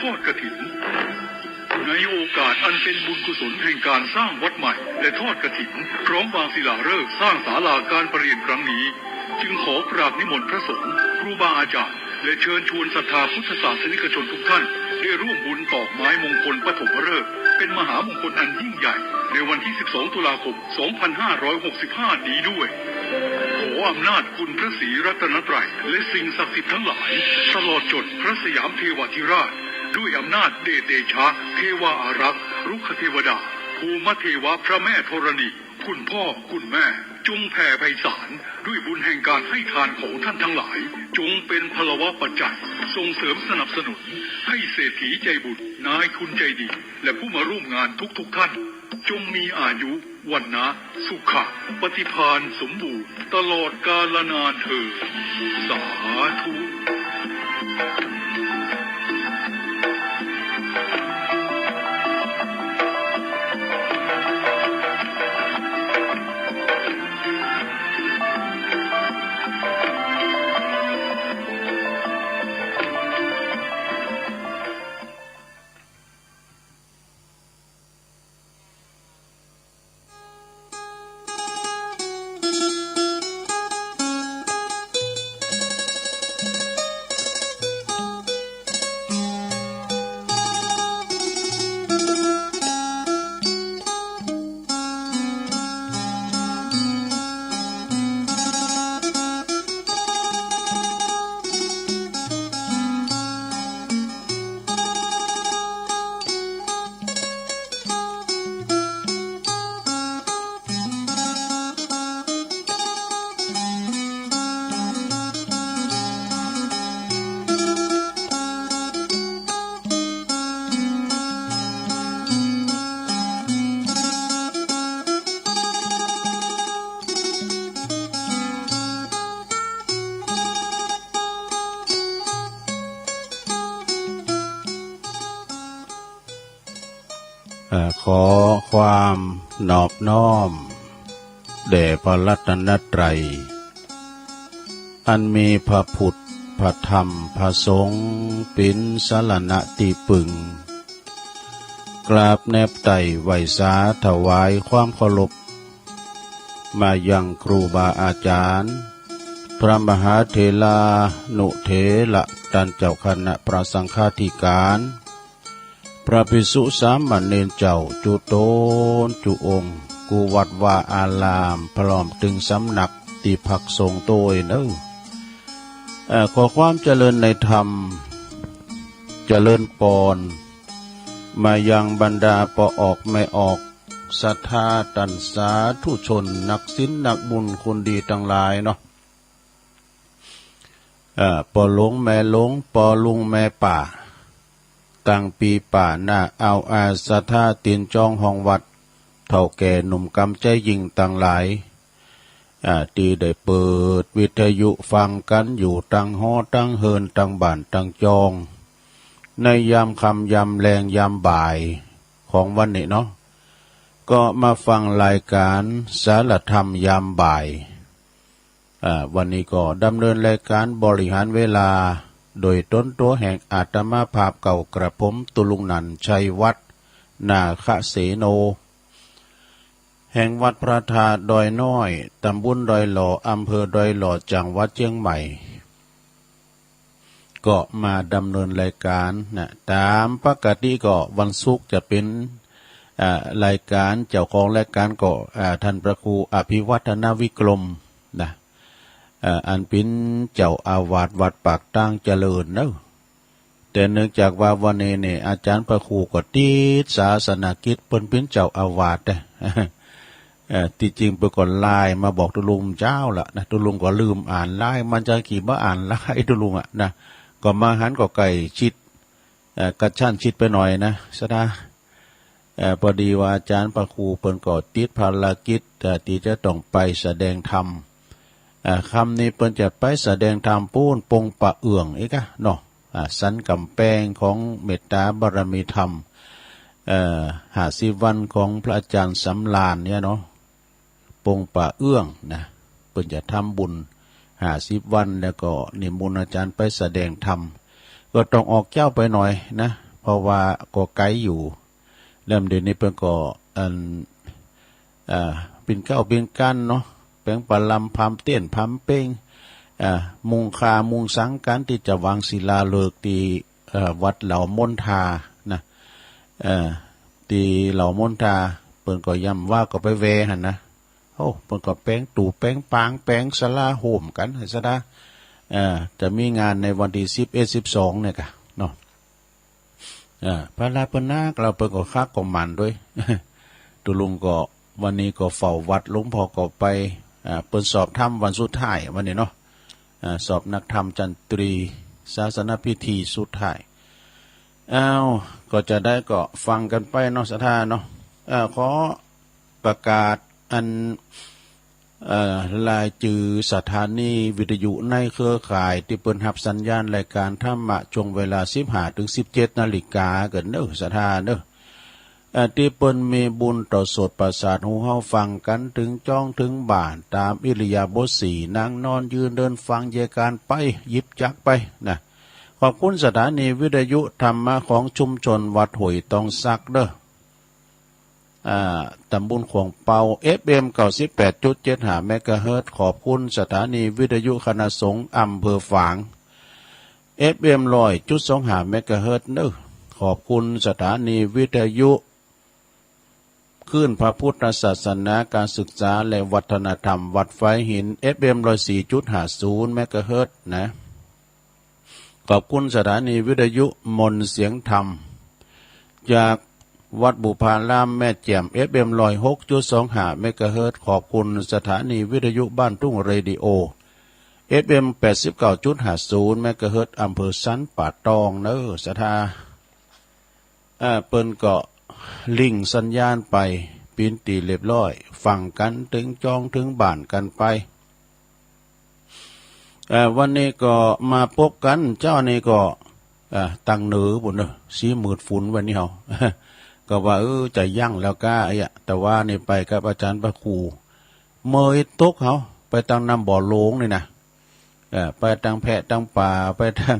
อดกฐินในโอกาสอันเป็นบุญกุศลแห่งการสร้างวัดใหม่และทอดกฐินพร้อมวางศิลาฤกษ์สร้างศาลาการประเรียนครั้งนี้จึงขอกราบนิมนต์พระสงฆ์ครูบาอาจารย์และเชิญชวนศรัทธาพุทธศาสนิกชนทุกท่านได้ร่วมบุญตอกไม้มงคลปฐมฤกษ์เป็นมหามงคลอันยิ่งใหญ่ในวันที่ 12 ตุลาคม 2565 นี้ด้วยขออำนาจคุณพระศรีรัตนตรัยและสิ่งศักดิ์สิทธิ์ทั้งหลายตลอดจนพระสยามเทวาธิราชด้วยอำนาจเดชะเทวาอารักษ์รุกขเทวดาภูมิเทวะพระแม่ธรณีคุณพ่อคุณแม่จงแผ่ไพศาลด้วยบุญแห่งการให้ทานของท่านทั้งหลายจงเป็นพลวะปัจจัยส่งเสริมสนับสนุนให้เศรษฐีใจบุญนายคุณใจดีและผู้มาร่วมงานทุกท่านจงมีอายุวันนะสุขะปฏิภาณสมบูรณ์ตลอดกาลนานเถิดสาธุขอความนอบน้อมแด่พระรัตนตรัยอันมีพระพุทธพระธรรมพระสงฆ์เป็นสรณะที่พึ่งกราบแนบไต่ไหวสาถวายความเคารพมายังครูบาอาจารย์พระมหาเถรานุเถระท่านเจ้าคณะพระสังฆาธิการพระภิกษุสามเณรเจ้าจุโตนจุองค์กูวัดวาอารามพร้อมถึงสำนักที่พักสงฆ์โตยเนขอความเจริญในธรรมเจริญปอนมายังบรรดาปออกไม่ออกศรัทธาตันสาธุชนนักศีลนักบุญคนดีทั้งหลายเนาะปอหลงแม่หลงปอลุงแม่ป่าตั้งปีป่าหน้าเอาอาศรัทธาตีนจองห้องวัดเท่าแก่หนุ่มกำใจยิงต่างหลายที่ได้เปิดวิทยุฟังกันอยู่ตั้งหอตั้งเฮินตั้งบ้านตั้งจองในยามค่ำยามแรงยามบ่ายของวันนี้เนาะก็มาฟังรายการสารธรรมยามบ่ายวันนี้ก็ดำเนินรายการบริหารเวลาโดยต้นตัวแห่งอาตมาภาพเก่ากระผมตุลุงนันชัยวัฒน์นาคเสโนแห่งวัดพระธาตุดอยน้อยตำบลดอยหล่ออำเภอดอยหล่อจังหวัดเชียงใหม่ก็มาดำเนินรายการนะตามปกติก็วันศุกร์จะเป็นรายการเจ้าของรายการก็ท่านพระครูอภิวัฒนวิกรมนะอันเป็นเจ้าอาวาสวัดปากตั้งเจริญเนอะแต่เนื่องจากว่าวันนี้เนี่ยอาจารย์พระครูก็ติดศาสนกิจเป็นเจ้าอาวาสที่จริงเมื่อก่อนไลน์มาบอกตุลุงเจ้าละนะตุลุงก็ลืมอ่านไลน์มันจะขี่มาอ่านไลน์ตุลุงนะก็มาหันก็ไก่ชิดกระชั้นชิดไปหน่อยนะสดาพอดีว่าอาจารย์พระครูเปิ้นก็ติดภารกิจที่จะต้องไปแสดงธรรมคำนี้เปิ้นจะไปแสดงธรรมปูนปงปะเอื่องอีกเนาะสันกำแพงของเมตตาบารมีธรรม50 วันของพระอาจารย์สำราญเนี่ยเนาะปงปะเอื้องนะเปิ้นจะทำบุญ50 วันแล้วก็นิมนต์อาจารย์ไปแสดงธรรมก็ต้องออกเจ้าไปหน่อยนะเพ ราะว่าก็ไกลอยู่เริ่มเดี๋ยวนี้เพิ่นก็ปิ่นเก้าปิ่นกันเนาะแปลงปลาลำพามเต้นพามเป้งมุงคามุงสังกันที่จะวางศิลาฤกษ์ที่วัดเหล่ามนทานะที่เหล่ามนทาเปิ้นก็ย้ำว่าก็ไปแวหั่นนะโอ้เปิ้นก็แป้งตู่แป้งปางแป้งศาลาโหมกันให้ซะดาจะมีงานในวันที่11 12เนี่ยกะเนาะพระราปนาเราเปิ้นก็คักก็มันด้วย ตุลุงก็วันนี้ก็เฝ้าวัดหลวงพ่อก็ไปเปิ้นสอบธรรมวันสุดท้ายวันนี้เนาะสอบนักธรรมจันตรีศาสนพิธีสุดท้ายก็จะได้ก็ฟังกันไปเนาะสถานเนาะขอประกาศอันรายจื่อสถานีวิทยุในเครือข่ายที่เปิ้นรับสัญญาณรายการธรรมะช่วงเวลา 15 ถึง 17 นาฬิกากันเด้อสถานเด้อที่เปิ้นมีบุญต่อสดประสาทหูเฮาฟังกันถึงจ้องถึงบ้านตามอิริยาบถ4นั่งนอนยืนเดินฟังเยการไปหยิบจักไปนะขอบคุณสถานีวิทยุธรรมะของชุมชนวัดห้วยตองซักเด้อตำบลขวงเปา FM 98.75 เมกะเฮิรตซ์ขอบคุณสถานีวิทยุคณะสงฆ์อำเภอฝาง FM 100.25 เมกะเฮิรตซ์เด้อขอบคุณสถานีวิทยุคลื่นพระพุทธศาสนาการศึกษาและวัฒนธรรมวัดไฟหิน FM 104.50 เมกะเฮิรตซ์นะขอบคุณสถานีวิทยุมนต์เสียงธรรมจากวัดบุพารามแม่แจ่ม FM 106.25 เมกะเฮิรตซ์ขอบคุณสถานีวิทยุบ้านทุ่งเรดิโอ FM 89.50 เมกะเฮิรตซ์อำเภอสันป่าตองเนอสถาเปิ้นก็ลิงสัญญาณไปปีนตีเรียบร้อยฟังกันถึงจองถึงบ้านกันไปวันนี้ก็มาพบกันเจ้านี่ก็ตั้งเหนือบุญเนอะสีมืดฝุ่นวันนี้เฮา ก็ว่าจะยั่งแล้วก้าแต่ว่านี่ไปกับอาจารย์พระครูเมยตกเขาไปตั้งน้ำบ่อโลงนี่นะไปตั้งแพะตั้งป่าไปตั้ง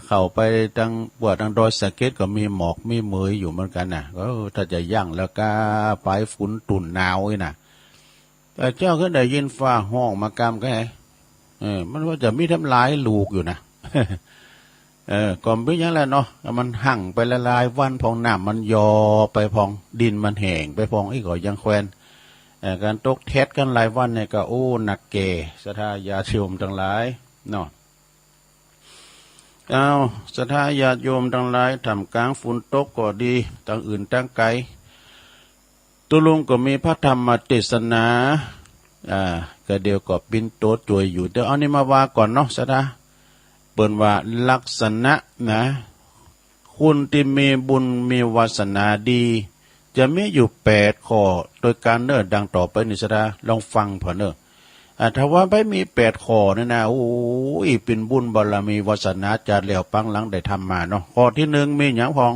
เข้าไปตั้งปวดตั้งดอยสะเก็ดก็มีหมอกมีเมยอยู่เหมือนกันนะก็ถ้าจะยั่งแล้วก้าไปฝุ่นตุ่นหนาวนี่นะแต่เจ้าก็ได้ยินฟ้าห้องมากำก็ไงมันว่าจะมีทำลายลูกอยู่นะ ก่อนเป็นอย่างไรเนาะมันหั่งไปละลายวันพองน้ำมันยอไปพองดินมันแห้งไปพองก็ยังแควนการตกเท็ดกันหลายวันเนี่ยก็โอ้หนักเกสถายาโยมทั้งหลายเนาะสถายาโยมทั้งหลายทำกลางฝนตกก็ดีตั้งอื่นตั้งไกลตุลุงก็มีพระธรรมเทศนาก็เดียวก็บินโตจวยอยู่เดี๋ยวเอานี่มาว่าก่อนเนาะสถาเปิ่นว่าลักษณะนะคุณที่มีบุญมีวาสนาดีจะมีอยู่8ข้อโดยการเนิ่นดังต่อไปนี่สดาลองฟังเพิ่นเด้อถ้าว่าไม่มี8ข้อนี่นะโอ้ยเป็นบุญบารมีวาสนาจัดแล้วปังหลังได้ทำมาเนาะข้อที่1มีหยังพอง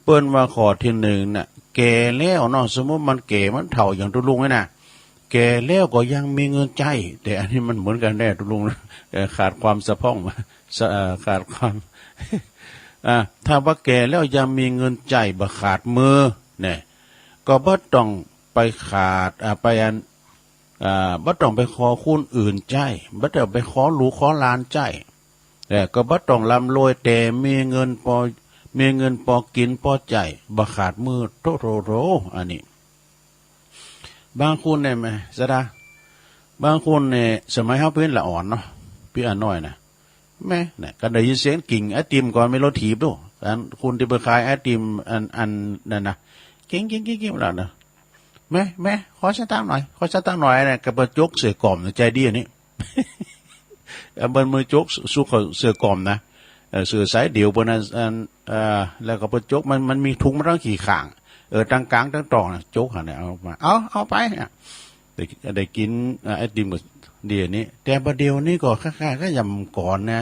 เปิ้นว่าข้อที่1น่ะแก่แล้วเนาะสมมุติมันแก่มันเฒ่าอย่างตุลุงนี่นะแก่แล้วก็ยังมีเงินใจแต่อันนี้มันเหมือนกันแน่ตุลุงขาดความสะพร่องขาดความ ถ้าว่าแก่แล้วยังมีเงินใจบ่ขาดมือเนี่ยก็บ่ต้องไปขาดไปบ่ต้องไปขอคนอื่นใจบ่ต้องไปขอลูกขอหลานใจแต่ก็บ่ต้องร่ำรวยแต่มีเงินพอกินพอใจบ่ขาดมือโตอันนี้บางคนเนี่ยแม่สดาบางคนเนี่ยสมัยเฮาเป็นละอ่อนเนาะพี่น้อยนะแม่เนี่ยก็ได้ยินเสียงกิ่งไอติมก่อนไม่รถถีบด้วยอันคุณที่ไปขายไอติมอันนั่นนะกิ่งแล้วนะแม่ขอสตางค์หน่อยเนี่ยกับประจกเสือกล่อมใจดีอันนี้ บนมือจกสู้เสือกล่อมนะเสือสายเดี่ยวบนนั้นแล้วก็ประจกมันมีถุงมันต้องขี่ข่างตั้งกลางตั้งตองนะจกเนี่ยเอามาเอาไปได้กินไอติมเดี๋ยวนี้แต่ประเดี๋ยวนี้ก็ค่าก็ยำก่อนนะ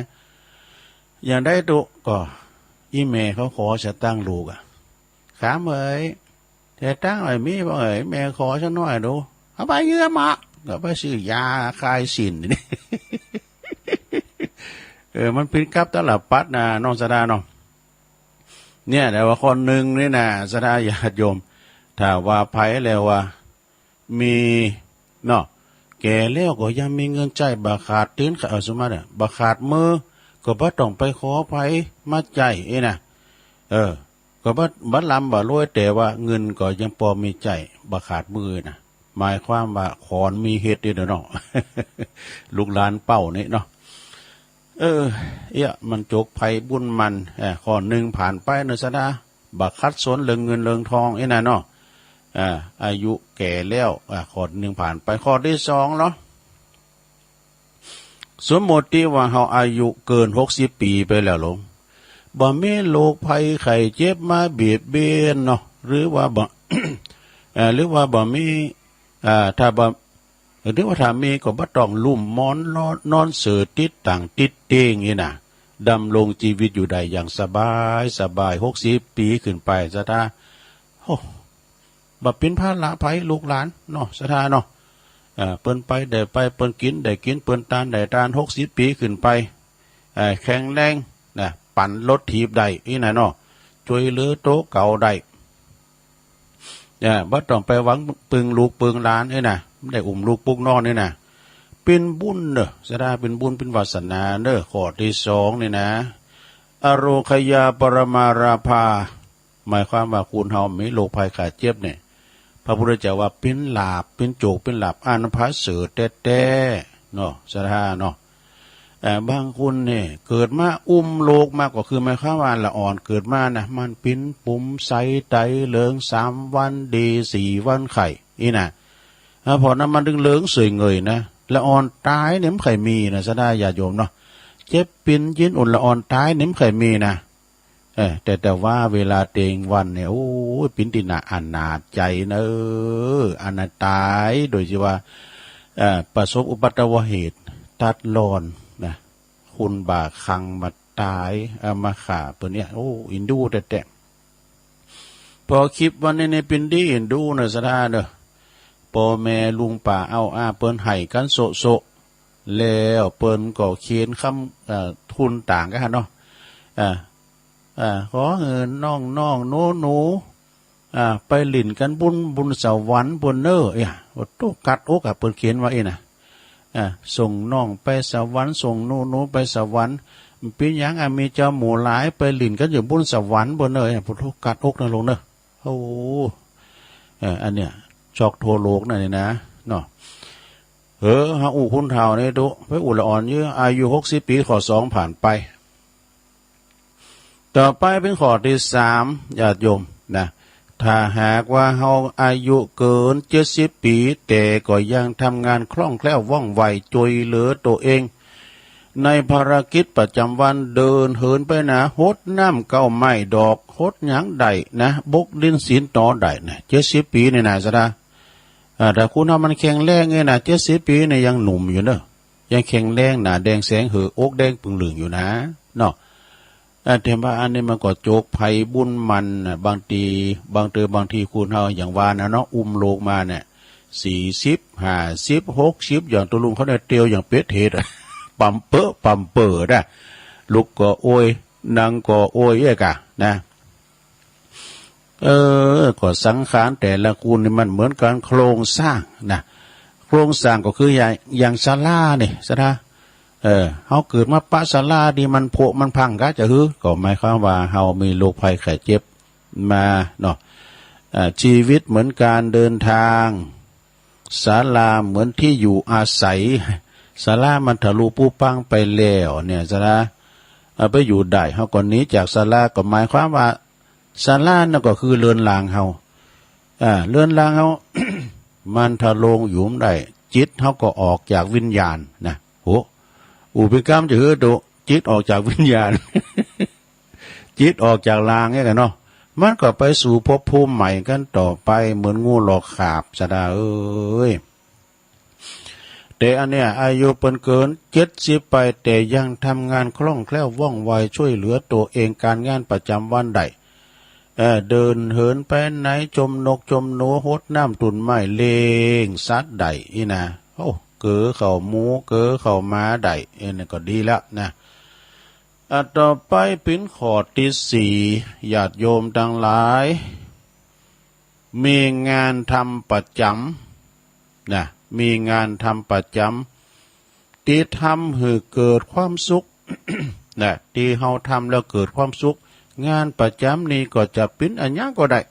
อย่างได้ตุก็อีเมเขาขอจะตั้งลูกขามแต่ตั้งไอ้มีบ่แม่ขอฉันหน่อยดูเอาไปเยอะมากก็ไปซื้อยาคลายสินนี่ มันเป็นกับตลับปัดนะน้องสดาเนาะ เนี่ยแต่ว่าคนหนึ่งนี่นะสดาญาติโยมถ้าว่าไผแล้วว่ามีเนาะแก่แล้วก็ยังมีเงินใจบ่ขาดตื้นเอาสมมาเนี่ยบ่ขาดมือก็บ่ต้องไปขอไผมาใจนะก็บ่ลำบ่รวยแต่ว่าเงินก็ยังพอมีใจบ่ขาดมือนะหมายความว่าขอนมีเฮ็ดนี่เนาะ ลูกหลานเป้านี่เนาะมันจกไผบุญมันข้อหนึ่งผ่านไปเนอะสดาบ่คัดสนเรื่องเงินเรื่องทองนะเนาะอายุแก่แล้วข้อหนึ่งผ่านไปข้อที่สองเนาะสมมติที่ว่าเราอายุเกิน60 ปีไปแล้วหลงบ่มีโรคภัยไข้เจ็บมาเบียดเบียนเนาะหรือว่าบ่ หรือว่าบ่มีถ้าบ่หรือว่าถ้ามีก็บ่ต้องลุ่มมอนนอนเสือติดต่างติดเต้งนี่นะดำรงชีวิตอยู่ได้อย่างสบาย60 ปีขึ้นไปซะท่าบ่เป็นภาระไผลูกหลานเนาะซะท่าเนาะเปิ้นไปได้ไปเปิ้นกินได้กินเปิ้นตานได้ตาน60 ปีขึ้นไปแข็งแรงนะปั่นรถถีบได้นี่นะเนาะช่วยเหลือโต๊ะเก่าได้บ่ต้องไปหวังปึงลูกปึงหลานนะได้อุ้มลูกปุกนอนนี่นะเป็นบุญเด้อสดาเป็นบุญเป็นวาสนาเด้อข้อที่สองนี่นะอโรคยาปรมาราภาหมายความว่าคุณเฮามีโรคภัยไข้เจ็บเนี่ยพระพุทธเจ้าว่าเป็นลาภเป็นโจกเป็นลาภอานภัสเสแท้ๆเนาะสดาเนาะบางคนเนี่ยเกิดมาโลกมากกว่าคือหมายความว่าละอ่อนเกิดมานะมันปิ้นปุ่มใสไตเหลือง3 วันดี4 วันไข่นี่นะพอนั้นมันดึงเหลืองสวยเงยนะละอ่อนตายเนี่ยมันไข่มีนะซะได้ญาติโยมเนาะเจ็บปิ้นยินอุ่นละอ่อนตายเนี่ยมันไข่มีนะแต่ว่าเวลาเตงวันเนี่ยโอ้ยปิ้นตินาอนาจใจเนอนาตายโดยที่ว่าประสบอุบัติเหตุตัดรอนนะคุณบาคังมาตายมาขาเปิ้นเนี่ยโอ้อินดูแต่พอคลิปวันนี้ในปินดีอินดูเนอะสะดาเนอะพ่อแม่ลุงป่าเอาเปิ้นให้กันโซแล้วเปิ้นก็เขียนคำทุนต่างกันเนาะขอเงินน้องหนูไปหลินกันบุญสวรรค์บนเนอว่าตุกัดอกเปิ้นเขียนไว้นะส่งน้องไปสวรรค์ส่งหนูไปสวรรค์เป็นหยังมีเจ้าหมู่หลายไปหลินกันอยู่บุญสวรรค์บนเนอพุทธกัดอกนั่นลงเนอะโอ้อันเนี้ยชอกโทโลกนั่นนี่นะเนาะฮะคุณเฒ่านี่ตุไปอุละอ่อนเยอะอายุ60 ปีข้อ2ผ่านไปต่อไปเป็นข้อที่3ญาติโยมนะถ้าหากว่าเฮาอายุเกิน70 ปีแต่ก็ยังทำงานคล่องแคล่วว่องไวช่วยเหลือตัวเองในภารกิจประจำวันเดินเหินไปนะหดน้ำเก้าไม้ดอกหดหยังได้นะบกดินศีลต่อได้นะ70 ปีนี่นะซะดาแต่คุณเอามันแข็งแรงไงนะ70 ปีเนี่ยยังหนุ่มอยู่เนอะยังแข็งแรงหนาแดงแสงเหอกแดงปึงเหลืองอยู่นะเนาะแต่ว่าอันนี้มันก็โจกภัยบุญมันบางทีคุณเฮาอย่างว่านะเนาะโลกมาเนี่ย40 50 60อย่างตัวลุงเขาเนี่ยเตียวอย่างเป็ดเห็ดปั๊มเป๋อนะลูกก็โอยนางก็โอยกะนะก็สังขารแต่ละคุณนี่มันเหมือนกันโครงสร้างนะโครงสร้างก็คืออย่างศาลาเนี่ยซะนะเฮาเกิดมาปะศาลาดีมันโผมันพังก็จะก็หมายความว่าเฮามีโรคภัยไข้เจ็บมาเนาะชีวิตเหมือนการเดินทางศาลาเหมือนที่อยู่อาศัยศาลามันทะลุปูปังไปแล้วเนี่ยซะนะไปอยู่ได้เฮาก่อนนี้จากศาลาก็หมายความว่าศาลานั่นก็คือเรือนรางเฮาเรือนรางเฮา มันทะลงอยู่ได้จิตเฮาก็ออกจากวิญญาณนะโหอุปกรรมจะดูจิตออกจากวิญญาณ จิตออกจากรางเนี่ยกันเนาะมันก็ไปสู่ภพภูมิใหม่กันต่อไปเหมือนงูหลอกขาบซะดาแต่อันเนี้ยอายุเปิ้นเกิน70 ไปแต่ยังทำงานคล่องแคล่วว่องไวช่วยเหลือตัวเองการงานประจำวันได้เดินเหินไปไหนจมนกจมหนูหดน้ำตุ่นไม้เลงสัตว์ใดอีนะเก๋อเข่าหมูเก๋อเข่าม้าใดนี่ก็ดีแล้วนะ ต่อไปเป็นข้อที่สี่ญาติโยมทั้งหลายมีงานทำประจำนะมีงานทำประจำที่ทำให้เกิดความสุข นะที่เฮาทำแล้วเกิดความสุขงานประจำนี้ก็จะเป็นอันยังก็ได้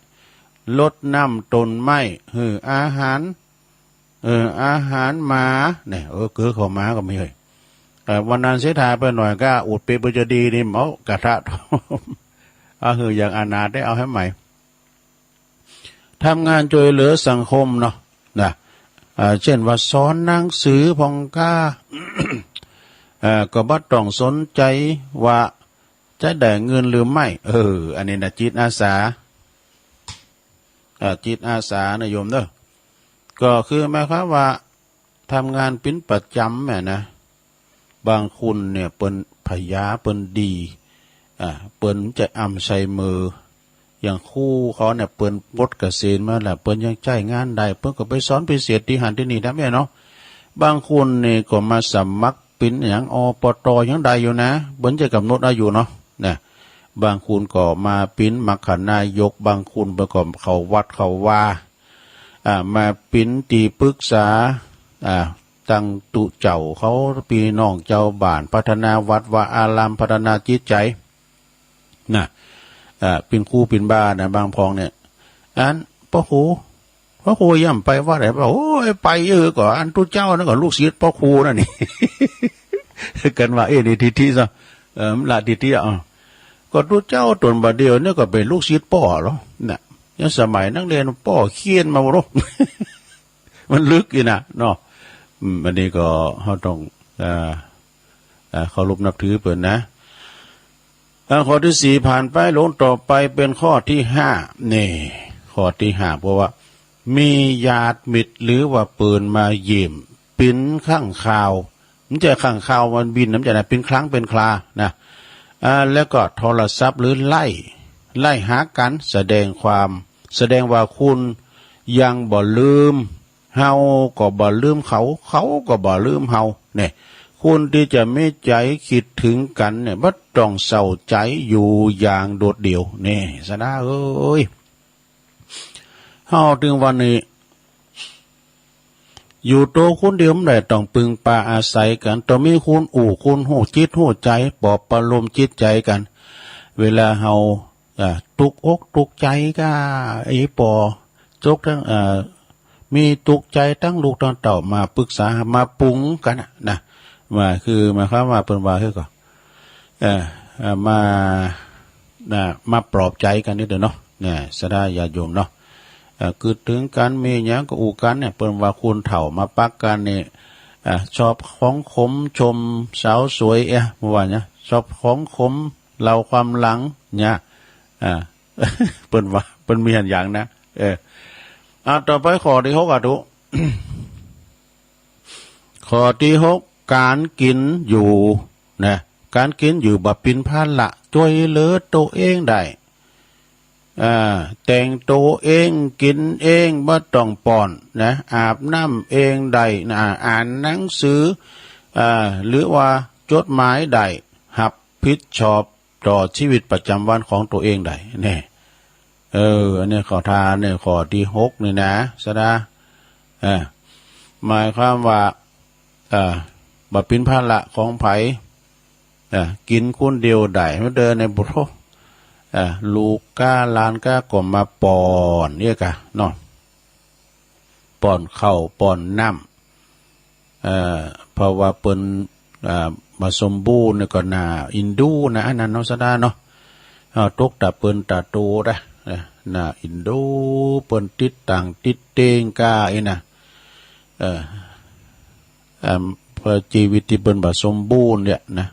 ลดน้ำต้นไม้อาหารอาหารหมาเนี่ยเกิดของหมาก็ไม่เคยวันนั้นเสียทายไปหน่อยก็อุดเปเปจะดีนี่เมากระทะอย่างอนาถได้เอาให้ใหม่ทำงานช่วยเหลือสังคมเนาะนะเช่นว่าสอนหนังสือพองก้า ก็บ่ต้องสนใจว่าจะได้เงินหรือไม่อันนี้นะจิตอาสาจิตอาสานะโยมเด้อก็คือหมายความว่าทำงานเป็นประจำแม่นะบางคนเนี่ยเปิ้นพยาเปิ้นดีเปิ้นจะอำใส่มืออย่างคู่เขาเนี่ยเปิ้นปลดเกษียณมาแล้วเปิ้นยังใจงานได้เปิ้นก็ไปสอนพิเศษที่หันที่นี่นะแม่เนาะบางคนนี่ก็มาสมัครเป็นอย่างอปตยังได้อยู่นะเปิ้นจะกำหนดอายุเนาะเนี่ยบางคนก็มาเป็นมรรคนายกบางคนประกอบเขาวัดเขาว่ามาเป็นตีปรึกษาตั้งตุเจ้าเขาปีน้องเจ้าบ้านพัฒนาวัดว่าอารามพัฒนาจิตใจนะเป็นครูเป็นบ้านนะบางพองเนี่ยอันพ่อครูย่ำไปว่าไหนบอกโอ้ยไปก่อนอันตุเจ้านั่นก็ลูกศิษย์พ่อครูนั่นนี่ กันว่านี่ทิซะละทิก็ตุเจ้าตนบัดเดียวเนี่ยก็เป็นลูกศิษย์พ่อหรอเนี่ยยังสมัยนักเรียนพ่อเขียนมาบ่รู้ มันลึกอยู่นะเนาะอันนี้ก็เขาต้องเคารพนับถือเปิดนะข้อที่สี่ผ่านไปลงต่อไปเป็นข้อที่ห้านี่ข้อที่ห้าเพราะว่ามีญาติมิตรหรือว่าปืนมาเยี่ยมปิ้นข้างข่าวมันจะข้างข่าวมันบินน้ำจะนะเป็นครั้งเป็นครานะแล้วก็โทรศัพท์หรือไล่หากันแสดงว่าคุณยังบ่ลืมเฮาก็บ่ลืมเขาก็บ่ลืมเฮาเนี่ยคุณที่จะไม่ใจคิดถึงกันเนี่ยบ่ต้องเศร้าใจอยู่อย่างโดดเดี่ยวนี่สนะเอ้ยเฮาถึงวันนี้อยู่ตัวคนเดียวไม่ได้ต้องปึงปาอาศัยกันต้องมีคุณคุณหูจิตหูใจปลอบประโลมจิตใจกันเวลาเฮาตุกอกตุกใจก็ไอ้ปอจกทั้งมีตุกใจตั้งลูกตั้งเต่ามาปรึกษามาปรุงกันนะมาคือมาครับมาเป็นว่าคือก็มาปลอบใจกันนิดเดียวเนาะเนี่ยสดาญาโยมเนาะคือถึงกันมีอย่างก็อูกันเนี่ยเป็นว่าคุณเถ่ามาปักกันเนี่ยชอบของขมชมสาวสวยเมื่อวานเนี่ยชอบของขมเราความหลังเนี่ยเป็นว่าเป็นมีอย่างนะต่อไปข้อที่หกดู ข้อที่หกการกินอยู่นะการกินอยู่แบบปินพันละช่วยเหลือตัวเองได้แต่งตัวเองกินเองบ่ต้องป้อนนะอาบน้ำเองได้นะอ่านหนังสือหรือว่าจดหมายได้หับผิดชอบต่อชีวิตประจำวันของตัวเองได้เนี่ยอันนี้ข้อทานเนี่ยข้อที่หกนี่นะสดาหมายความว่าบ่เป็นภาระของไผกินคนเดียวได้ไม่เดินในบุตรลูกก้าลานก้าก็มาป้อนเนี่ยกะเนาะป้อนข้าวป้อนน้ำเพราะว่าเป็นมาสมบูรณ์เนี่ยก็น่าอินดูนะอันนั้นเนาะสดาเนาะตกตาเปิ้นตาโตได้น่าอินดูเปิ้นติดต่างติดเตงกานะพอชีวิตที่เปิ้นบ่สมบูรณ์เนี่ยนะ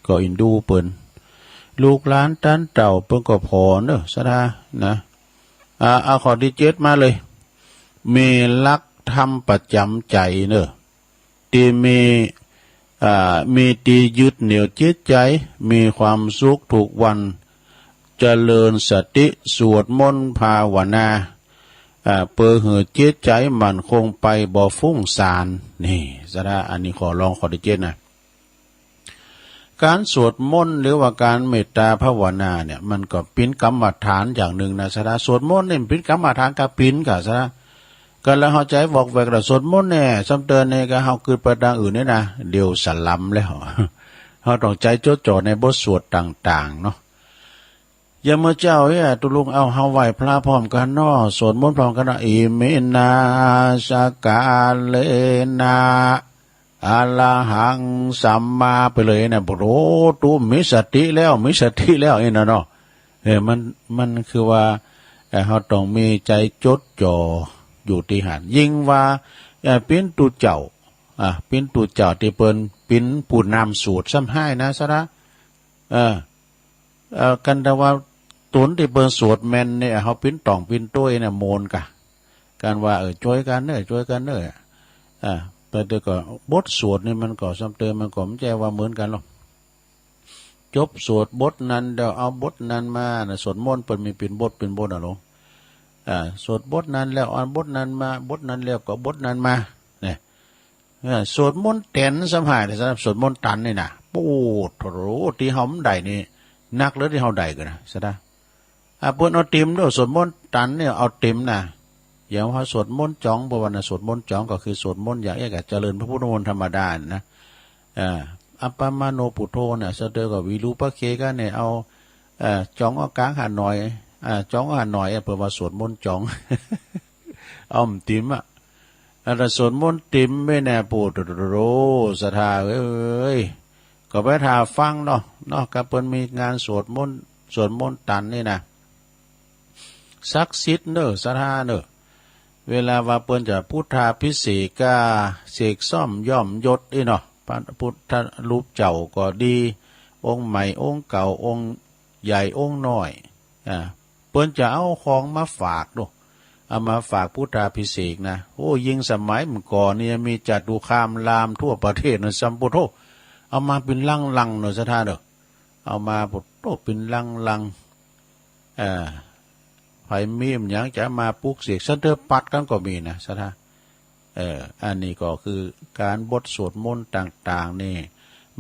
ก็อินดูเปิ้นลูกหลานตันเต่าเปิ้นก็พอเนอะสดานะเอาข้อที่เจ็ดมาเลยมีลักธรรมประจำใจเนอะที่มีตียึดเหนี่ยวจิตใจมีความสุขทุกวันเจริญสติสวดมนต์ภาวนาเพื่อให้จิตใจมันคงไปบ่ฟุ้งซ่านนี่สดาอันนี้ขอลองข้อที่เจ็ดนะ การสวดมนต์หรือว่าการเมตตาภาวนาเนี่ยมันก็เป็นกรรมฐานอย่างหนึ่งนะสระสวดมนต์เนี่ยเป็นกรรมฐานกับปินกับสระก็แล้วเข้าใจบอกแวกแต่สวดมนต์เนี่ยซ้ำเตือนเนี่ยก็เฮาเกิดไปทางอื่นเนี่ยนะเดี๋ยวสลัมแล้วเฮาต้องใจจดจ่อในบทสวดต่างๆเนาะอย่าเมื่อเจ้าเนี่ยตุลุงเอาเฮาไหว้พระพร้อมกันเนาะสวดมนต์พร้อมกันอิเมนาสกาเลนาอะระหังสัมมาไปเลยนะโอ้ตูมีสติแล้วมีสติแล้วไอ้น่ะเนาะมันคือว่าเฮาต้องมีใจจดจ่ออยู่ที่หันยิ่งว่าเป็นตุเจ้าเป็นตุเจ้าที่เปิ้นเป็นผู้นำสูตรซ้ำให้นะซะนะกันแต่ว่าตุนที่เปิ้นสวดแม่นเนี่ยเฮาเป็นต่องเป็นต้วยน่ะโมนกะการว่าช่วยกันเด้อช่วยกันเด้อแต่เดี๋ยวก็บทสวดนี่มันก็ซ้ำเติมมันก็ไม่ใช่ว่าเหมือนกันหรอกจบสวดบทนั้นเดี๋ยวเอาบทนั้นมาสวดมนต์เปิ้นมีเป็นบทอ่ะลงสวดบทนั้นแล้วเอาบทนั้นมาบทนั้นแล้วก็บทนั้นมาเนี่ยสวดมนต์แตนสัมหายสำหรับสวดมนต์ตันนี่นะปูดโถที่เฮาได้นี่นักหรือที่เฮาได้กันนะซะนะเพิ่นเอาเต็มด้วยสวดมนต์ตันเนี่ยเอาเต็มนะอย่างว่าสวดมนต์จ้องบวรสวดมนต์จ้องก็คือสวดมนต์อย่างเจริญพระพุทธมนต์ธรรมดานะอัปปมาโนปุโธเนี่ยเสด็จกับวิรูปะเคกันเนี่ยเอาจ้องเอากลางหันหน่อยจ้องหันหน่อยเพื่อว่าสวดมนต์จ้องเอาติมแต่สวดมนต์ติมไม่แน่ปูดโรศรัทธาเอ้ยก็ไปทาฟังเนาะกับเพิ่นมีงานสวดมนต์ตันนี่นะศักดิ์สิทธิ์เนอะศรัทธาเนอะเวลาว่าเปิ้นจะพุทธาภิเษกาเสกซ่อมย่อมยศนี่เนาะพระพุทธรูปเจ้าก็ดีองค์ใหม่องค์เก่าองค์ใหญ่องค์น้อยเปิ้นจะเอาของมาฝากดูเอามาฝากพุทธาภิเษกนะโอ้ยิ่งสมัยเมื่อก่อนเนี่ยมีจัตุคามรามทั่วประเทศนะสัมพุทโธเอามาเป็นลังเนาะศรัทธาเด้อเอามาพุทโธเป็นลังไผมีมอย่างจะมาปลุกเสกเสด็จปัดกันก็มีนะสะท่าอันนี้ก็คือการบทสวดมนต์ต่างๆนี่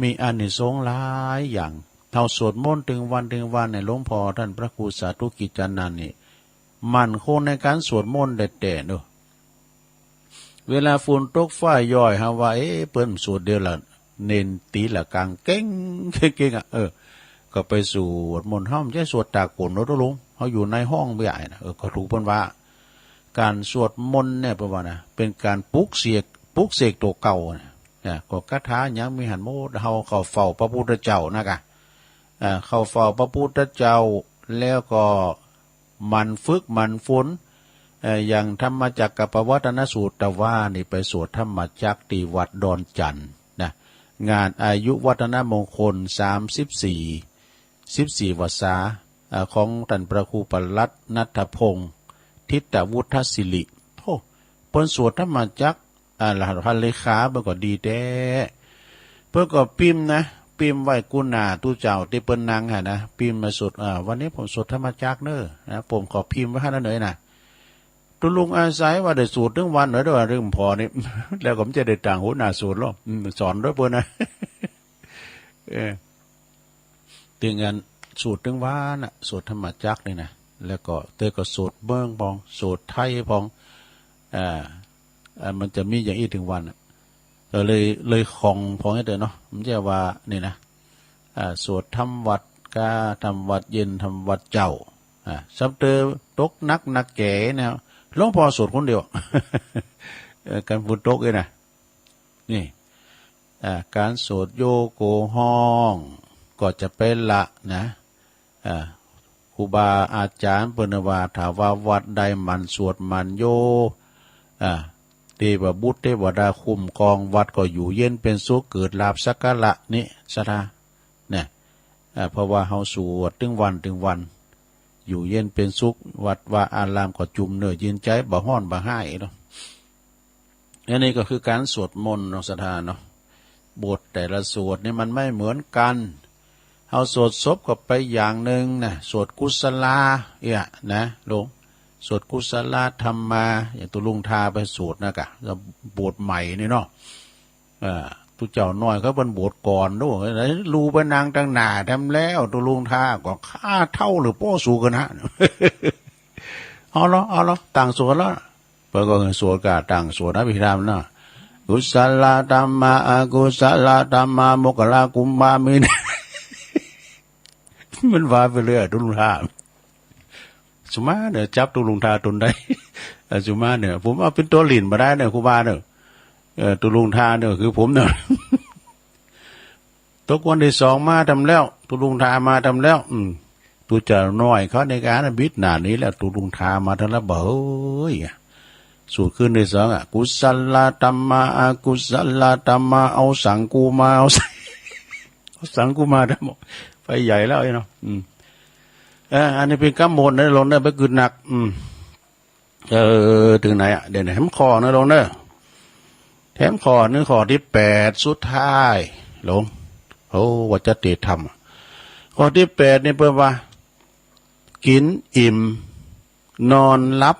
มีอานิสงส์หลายอย่างเท่าสวดมนต์ถึงวันในหลวงพ่อท่านพระครูสาธุกิจจานันท์นี่มันคงในการสวดมนต์เด็ดๆเนอะเวลาฝนตกฟ้าย่อยฮะว่าเปิ้นสวดเดียวละเน้นตีละกลางเก่งก็ไปสวดมนต์ห้อมใช้สวดตากฝนเนาะทุกลุงเขาอยู่ในห้องใหญ่นะก็ถูกเพิ่นว่าการสวดมนต์เนี่ยเพิ่นว่านะเป็นการปลุกเสกตัวเก่าเนี่ยก็คาถาหยังมีหันโมเฮาเข้าเฝ้าพระพุทธเจ้านะกะเข้าเฝ้าพระพุทธเจ้าแล้วก็มันฝึกมันฝนอย่างธรรมจักรกับปวัตนสูตรแต่ว่านี่ไปสวดธรรมจักรที่วัดดอนจันทร์นะงานอายุวัฒนมงคล14 วรรษาของท่านพระครูปลัดณัฐพงศ์ทิตวุฒศิริโอ้เปิ้นสวดธรรมจักรรหัสพันเลขาเบิ่งก็ดีแท้เพิ่นก็พิมพ์นะพิมพ์ไว้กุณาตู้เจ้าที่เปิ้นนั่งหั่นนะพิมพ์มาสวดวันนี้ผมสวดธรรมจักรเด้อนะผมขอพิมพ์ไว้ให้นั่นหน่อยนะตุลุงอาศัยว่าได้สวดถึงวันหน่อยด้วยเรื่องพอนี่ แล้วผมจะได้ต่างหัวหน้าสวดหรอสอนด้วยเปิ้นนะถึงงานสูตรถึงว่าน่ะสูตรธรรมจักรนี่นะแล้วก็ก็สูตรเบิ้งพองสูตรไทยพองมันจะมีอย่างอีกถึงวันก็เลยของพองให้เด้อเนาะมันจะว่านี่นะสูตรทำวัดกาทำวัดเย็นทำวัดเจ้าซับเตอตกนักแก่เนี่ยหลวงพ่อสวดคนเดียว การพูดตกเลยนะนี่การสวดโยโกห้องก็จะเป็นละนะครูบาอาจารย์เปิ้นว่าถ้าว่าวัดใดมันสวดมันโยเทพบุตรเทวดาคุ้มครองวัดก็อยู่เย็นเป็นสุขเกิดลาภสักการะนี่ศรัทธาเนี่ยเพราะว่าเฮาสวดถึงวันอยู่เย็นเป็นสุขวัดว่าอารามก็จุ่มเนื้อเย็นใจบ่ฮ้อนบ่ห้ายเนาะอันนี้ก็คือการสวดมนต์เนาะศรัทธาเนาะบทแต่ละสวดนี่มันไม่เหมือนกันเอาสวดศพก็ไปอย่างหนึ่งนะสวดกุศลานะลุงสวดกุศลาธรรมมาอย่างตุลุงทาไปสวดนะกะบทใหม่นี่เนาะ ผู้เจ้าน้อยเขาเป็นบวชก่อนด้วยไหนรูไปนางตั้งหนาทำแล้วตุลุงท่าก็ค่าเท่าหรือโป้สูกันนะ เอาละต่างสวดแล้วเปิดก็สวดกาต่างสวดนะพิธามนะกุศลธรรมะอกุศลธรรมะโมกขลากุมมามิน มันว่าไปเรื่อยตุลุงท่าสุมาเนี่ยจับตุลุงท่าตนได้สุมาเนี่ยผมเอาเป็นตัวหลินมาได้เนี่ยครูบาเนี่ยตุลุงท่าเนี่ยคือผมเนี่ย ตกวันที่สองมาทำแล้วตุลุงท่ามาทำแล้วตูจะน้อยเขาในการบิดหนานี้แล้วตุลุงท่ามาทำแล้วเบ้ยสูตรขึ้นในสองกุศลธรรมะอกุศลธรรมะเอาสังกูมาเอาสังกูมาทั้งหมดไปใหญ่แล้วเนาะอันนี้เป็นกำมลนะลงได้ไปกึศหนักถึงไหนเดี๋ยวแถมคอนะลงเนอะแถมคอนึงคอที่8สุดท้ายลงวัจติธรรมข้อที่8นี่เพื่อว่ากินอิ่มนอนหลับ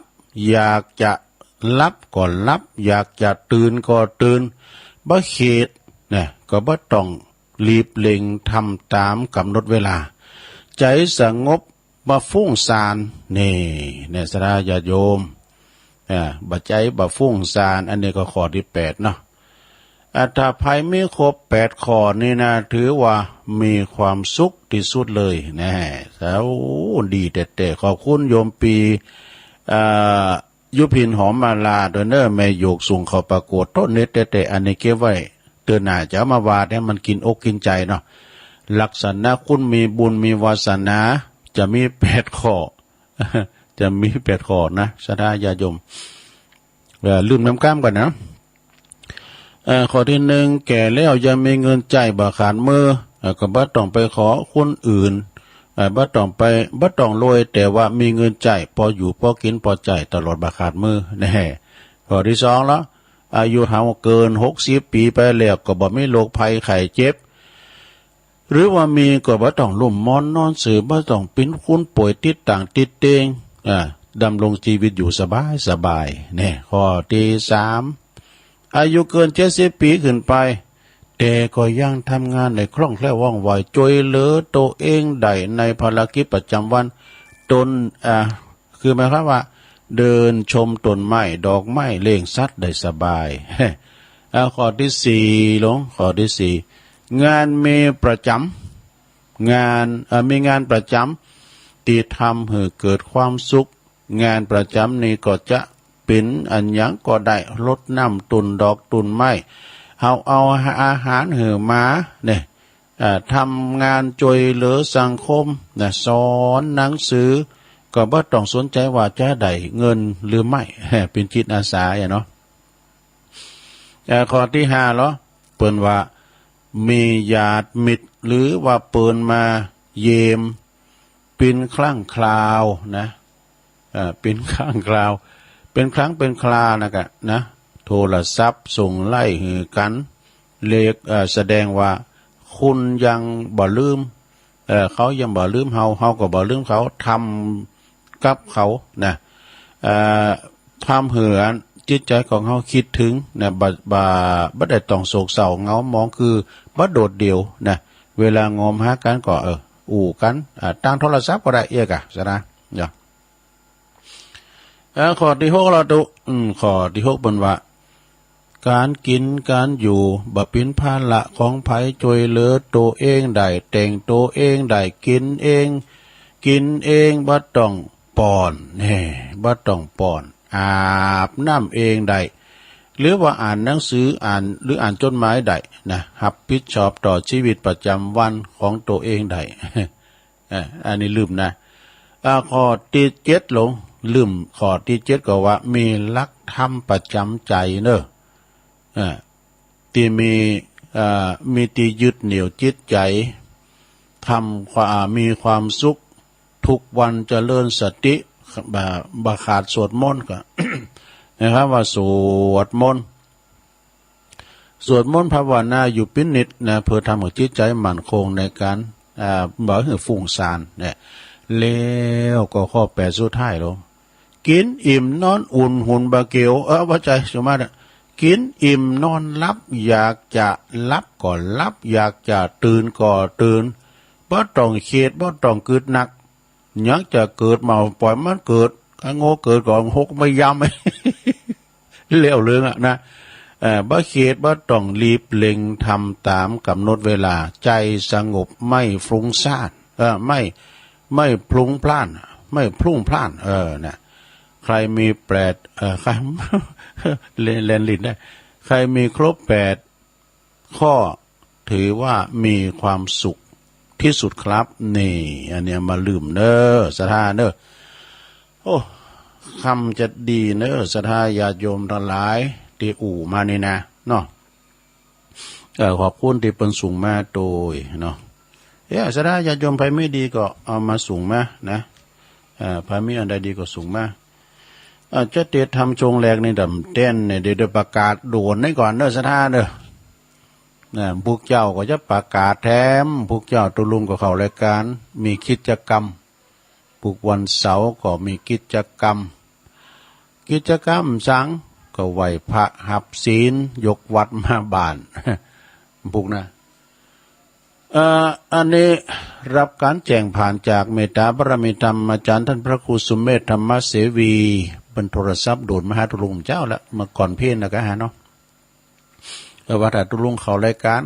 อยากจะหลับก็หลับอยากจะตื่นก็ตื่นบ่เขตเนี่ยก็บ่ต้องรีบเร่งทำตามกำหนดเวลาใจสงบบ่ฟุ้งซ่านนี่เนี่ยสราญาโยมบ่ใจบ่ฟุ้งซ่านอันนี้ก็ข้อที่8เนาะถ้าภัยไม่ครบ8ข้อนี่นะถือว่ามีความสุขที่สุดเลยนะแล้วดีแต่ขอบคุณโยมปียุพินหอมมาลาโดยเนอร์แม่โยกส่งเขาประกวดต้นเน็ตแต่อันนี้เก็บไว้เตือนหน้าจะมาวาดให้มันกินอกกินใจเนาะลักษณะคุณมีบุญมีวาสนาจะมี8ข้อ จะมี8ข้อนะสดาญาโยมลืมน้ำก้ามกันนะข้อที่1แก่แล้วยังมีเงินจ่ายบ่ขาดมือก็บ่ต้องไปขอคนอื่นบ่ต้องรวยแต่ว่ามีเงินจ่ายพออยู่พอกินพอจ่ายตลอดบ่ขาดมือแน่ข้อที่2แล้วอายุเฮาเกิน60ปีไปแล้วก็บ่มีโรคภัยไข้เจ็บหรือว่ามีก็บ่ต้องลุ่มมอนนอนสื่อบ่ต้องเป็นคุณป่วยติดต่างติดเตงดำรงชีวิตอยู่สบายแน่ข้อที่3อายุเกิน70ปีขึ้นไปแต่ก็ยังทำงานในคล่องแคล่วว่องไวช่วยเหลือตัวเองได้ในภารกิจประจำวันตนคือหมายความว่าเดินชมต้นไม้ดอกไม้เลี้ยงสัตว์ได้สบาย ข้อที่4ข้อที่4งานมีประจำมีงานประจำที่ทำให้เกิดความสุขงานประจำนี้ก็จะเป็นอันยังก็ได้ลดน้ำตุนดอกตุนไม้เอาอาหารเหือมาเนี่ยทำงานช่วยเหลือสังคมนะสอนหนังสือก็บ่ต้องสนใจว่าจะได้เงินหรือไม่เป็นจิตอาสาเนาะข้อที่5เหรอเปิ้นว่ามีญาติมิตรหรือว่าเปิ้นมาเยี่ยมเป็นครั้งคราวนะเป็นครั้งคราวเป็นครั้งเป็นครานะโทรศัพท์ส่งไล่หือกันเลขแสดงว่าคุณยังบ่ลืมเขายังบ่ลืมเฮาก็บ่ลืมเขาทำกับเขานะทำเหือจิตใจของเฮาคิดถึงนะบ่ได้ต้องโศกเศร้าเหงามองคือบ่โดดเดี่ยวนะเวลางอมหากันก็อู่กันตั้งโทรศัพท์ก็ได้ซะนะข้อที่6เราดูข้อที่6บนว่าการกินการอยู่บ่เป็นภาระของไผช่วยเหลือตัวเองได้แต่งตัวเองได้กินเองบ่ต้องป้อนบ่ต้องป้อนอาบน้ำเองได้หรือว่าอ่านหนังสือหรืออ่านจดหมายได้นะรับผิดชอบต่อชีวิตประจำวันของตัวเองได้ อันนี้ลืมนะข้อที่7ลงลืมข้อที่7ก็ว่ามีหลักธรรมประจำใจเนอะที่มีที่ยึดเหนี่ยวจิตใจมีความสุขทุกวันเจริญสติบ่ขาดสวดมนต์ก็ นะครับว่าสวดมนต์ภาวนาอยู่เป็นนิดนะเพื่อทำให้จิตใจมั่นคงในการบ่ให้ฟุ้งซ่านเนี่ยแล้วก็ข้อ8สุดท้ายลงกินอิ่มนอนอุ่นหุ่นบาเกียวว่าใจสมมา กินอิ่มนอนหลับอยากจะหลับก็หลับอยากจะตื่นก็ตื่นบ่ต้องเครียดบ่ต้องกึดหนักอยากจะเกิดมาปล่อยมันเกิดโง่เกิดก่อนหกไม่ย้ำ เลี้ยวเรื่องนะบ่เครียดบ่ต้องรีบเร่งทำตามกำหนดเวลาใจสงบไม่ฟุ้งซ่านไม่พลุงพล่านไม่พลุ่งพล่านนะใครมีใคร เล่นลิ้นได้ใครมีครบ8ข้อถือว่ามีความสุขที่สุดครับนี่อันเนี้ยมาลืมเน้อศรัทธาเน้อโอ้คำจะดีเน้อศรัทธาญาติโยมทั้งหลายที่มานี่นะเนาะขอบคุณที่เพิ่นส่งมาโดยเนาะศรัทธาญาติโยมไปไม่ดีก็เอามาส่งมานะพามีอันใดดีก็ส่งมาจะเตทำชงแรกในดำเต้นเนี่ยเดี๋ยวประกาศโดนให้ก่อนเน้อศรัทธาเด้อพวกเจ้าก็จะประกาศแถมพวกเจ้าตุลุงก็เข้ารายการมีกิจกรรมพวกวันเสาร์ก็มีกิจกรรมสังก็ไหวพระหับศีลยกวัดมาบ้าน พวกนะอันนี้รับการแจ้งผ่านจากเมตตาบารมีธรรมอาจารย์ท่านพระครูสุเมธธรรมเสวีเป็นโทรศัพท์โดดมาหาตุลุงเจ้าละเมื่อก่อนเพี้ยนนะก็หาเนาะว่าถ้าตุลุงเขารายการ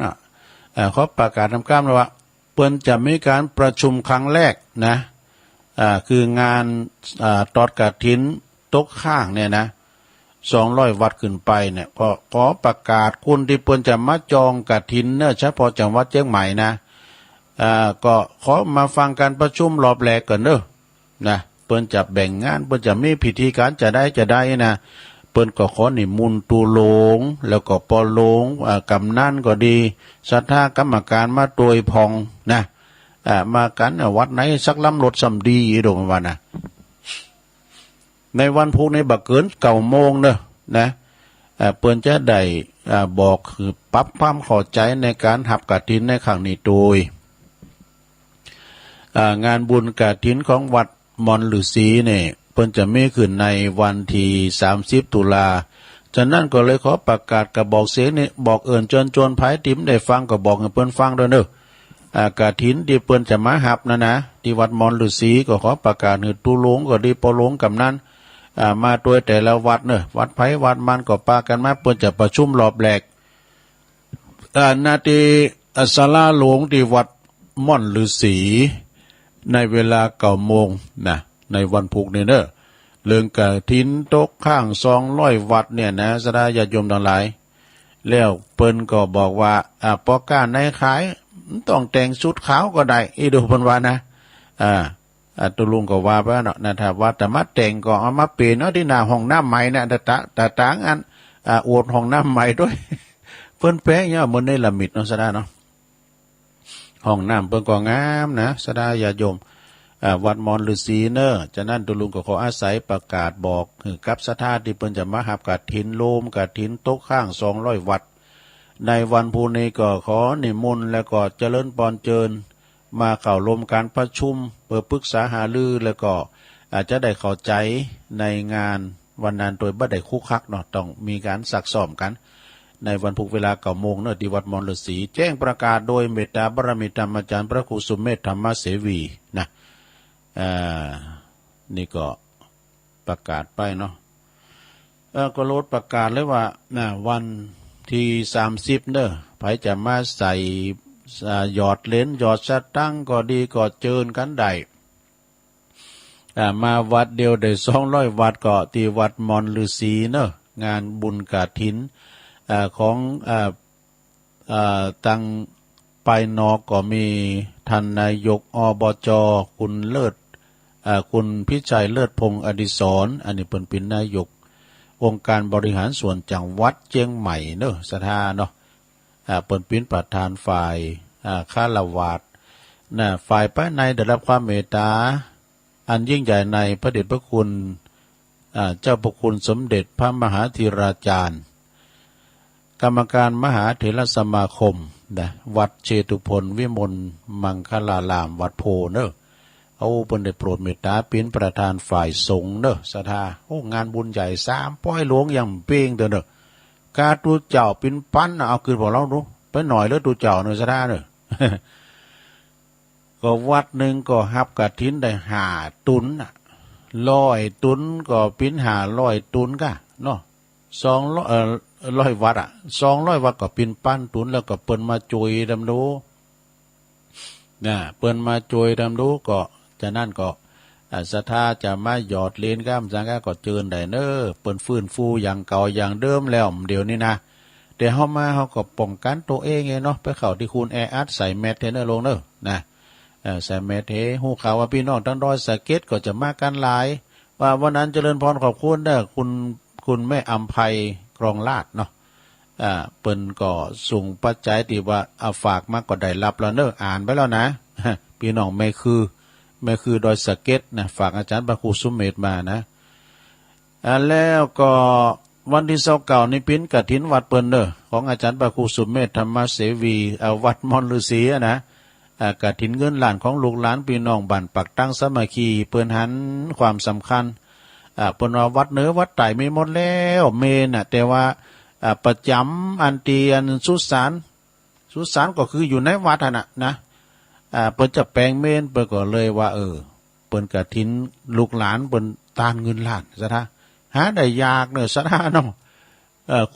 เขาประกาศทำการว่าเปิ้นจะมีการประชุมครั้งแรกนะคืองานตอดกฐินตกข้างเนี่ยนะ200 วัดขึ้นไปเนี่ยก็ขอประกาศคนที่เปิ้นจะมาจองกฐินเนอะเฉพาะจังหวัดเชียงใหม่นะก็ขอมาฟังการประชุมรอบแรกก่อนเนอะนะเปิ้นจะแบ่งงานเปิ้นจะมีพิธีการจะได้นะเปิ้นก็ขอนิมนต์ตูหลงแล้วก็ปอหลงกำนันก็ดีศรัทธากรรมการมาโดยพองนะมากันวัดไหนสักล้ำรถสำดีโดมวันนะในวันพุธนี้บักเกิน9 โมงเนอะนะเปิ้นจะได้บอกคือปรับความเข้าใจในการหับกฐินในครั้งนี้โดยงานบุญกฐินของวัดมอนฤาษีเนี่ยเปิ้นจะมีขึ้นในวันที่30 ตุลาฉะนั้นก็เลยขอประกาศกับบอกเสียงนี่บอกเอิ้นเชิญชวนภายติมได้ฟังก็บอกให้เปิ้นฟังด้วยเด้อกฐินที่เปิ้นจะมาหับนะที่วัดมอนฤาษีก็ขอประกาศให้ตุหลงก็ดีปอหลงกำนันมาตัวแต่ละวัดเนอะวัดไผ่วัดมันก็ปากันมาเปิ้นจะประชุมรอบแรกนาทีศาลาหลวงที่วัดม่อนฤาษีในเวลา9 โมงนะในวันพุธนี่เนอะเรื่องกฐินตกข้าง200 วัดเนี่ยนะศรัทธาญาติโยมทั้งหลายแล้วเปิ้นก็บอกว่าปอก้าในขายต้องแต่งชุดขาวก็ได้อีดูเพิ่นว่านะตุลุงก็ว่าไปเนาะนะถ้าว่าแต่มาแต่งก็เอามาเปลี่ยนเนาะที่หน้าห้องน้ำใหม่นะแต่ต่างอันอวดห้องน้ำใหม่ด้วยเพิ่นแปลงเนี่ยมันในละมิดเนาะศรัทธาเนาะห้องน้ำเพิ่นก็งามนะศรัทธาญาติโยมวัดมอนฤาษีเนอะฉะนั้นตุลุงก็ขออาศัยประกาศบอกกับศรัทธาที่เพิ่นจะมาหับกฐินโลมกฐินตกข้าง200 วัดในวันพรุ่งนี้ก็ขอนิมนต์แล้วก็เจริญพรเจิญมาเข้าร่วมการประชุมเพื่อปรึกษาหารือแล้วก็อาจจะได้เข้าใจในงานวันนั้นโดยบ่ได้คุกคักเนาะต้องมีการซักซ้อมกันในวันพุธเวลา9 โมงเนอะที่วัดมอนฤาษีแจ้งประกาศโดยเมตตาบารมีธรรมอาจารย์พระครูสุเมธธรรมเสวีนะนี่ก็ประกาศไปเนาะก็ลดประกาศเลยว่าวันที่30เนอะไผจะมาใส่หยอดเหรียญหยอดสตังค์ก็ดีก็เจิญกันได้มาวัดเดียวได้200 วัดก็ที่วัดมอนฤาษีเนอะงานบุญกฐินของตังไปนอกก็มีท่านนายกอบจคุณเลิศคุณพิชัยเลิศพงษ์อดิศรอันนี้เป็นนายกองค์การบริหารส่วนจังหวัดเชียงใหม่เนอะศรัทธาเนาะเป็นประธานฝ่ายฆราวาสฝ่ายภายในได้รับความเมตตาอันยิ่งใหญ่ในพระเดชพระคุณเจ้าพระคุณสมเด็จพระมหาธีราจารย์กรรมการมหาเถรสมาคมวัดเชตุพนวิมลมังคลารามวัดโพเนอะเอาเป็นได้โปรดเมตตาเป็นประธานฝ่ายสงฆ์เนอะศรัทธาโอ้งานบุญใหญ่3 ป้อยหลวงอย่างเป้งเด้อเนอะ กาตูเจ้าเป็นปั้นเอาคืนบอกเราดูไปหน่อยแล้วตูเจ้าเนื้อสะท่าเนอะ ก็วัดหนึ่งก็ฮับกฐินได้5 ตุน100 ตุนก็ปิ้น500 ตุนกะเนาะ100 วัด200 วัดก็ปิ้นปั้นตุนแล้วก็เปิ้นมาจุยดำดูเปิ้นมาจุยดำดูก็จะนั่นก็ศรัทธาจะมาหยอดเลนก้ามสังฆะก็เจิญได้เน้อเปิ้นฟื้นฟูอย่างเก่าอย่างเดิมแล้วเดี๋ยวนี้นะแต่เฮามาเฮาก็ป้องกันตัวเองไงเนาะไปเข้าที่คุณแออัดใส่แมสเทนเนอร์ลงเด้อนะใส่แมสเทฮู้ข่าวว่าพี่น้องทั้งดอยสะเก็ดก็จะมากันหลายว่าวันนั้นเจริญพรขอบคุณเด้อคุณแม่อำไพกรองลาดเนาะเปิ้นก็ส่งปัจจัยที่ว่าเอาฝากมาก็ได้รับแล้วเด้ออ่านไปแล้วนะพี่น้องไม่คือดอยสะเก็ดนะฝากอาจารย์พระครูสุเมธมานะแล้วก็วันที่29นี่ปิ้นกฐินวัดเปิ้นเด้อของอาจารย์พระครูสุเมธธรรมเสวีวัดมอนฤาษีนะกฐินเงินล้านของลูกหลานพี่น้องบ้านปักตั้งสามัคคีเปิ้นหันความสำคัญเปิ้นว่าวัดเหนือวัดใต้มีหมดแล้วเมนแต่ว่าประจำอันตีอันสุสานก็คืออยู่ในวัดน่ะนะเปิ้นจะแปลงเมนเปิ้นก็เลยว่าเปิ้นกฐินลูกหลานเปิ้นตานเงินล้านซะท่าหาได้ยากเด้อซะท่าเนาะ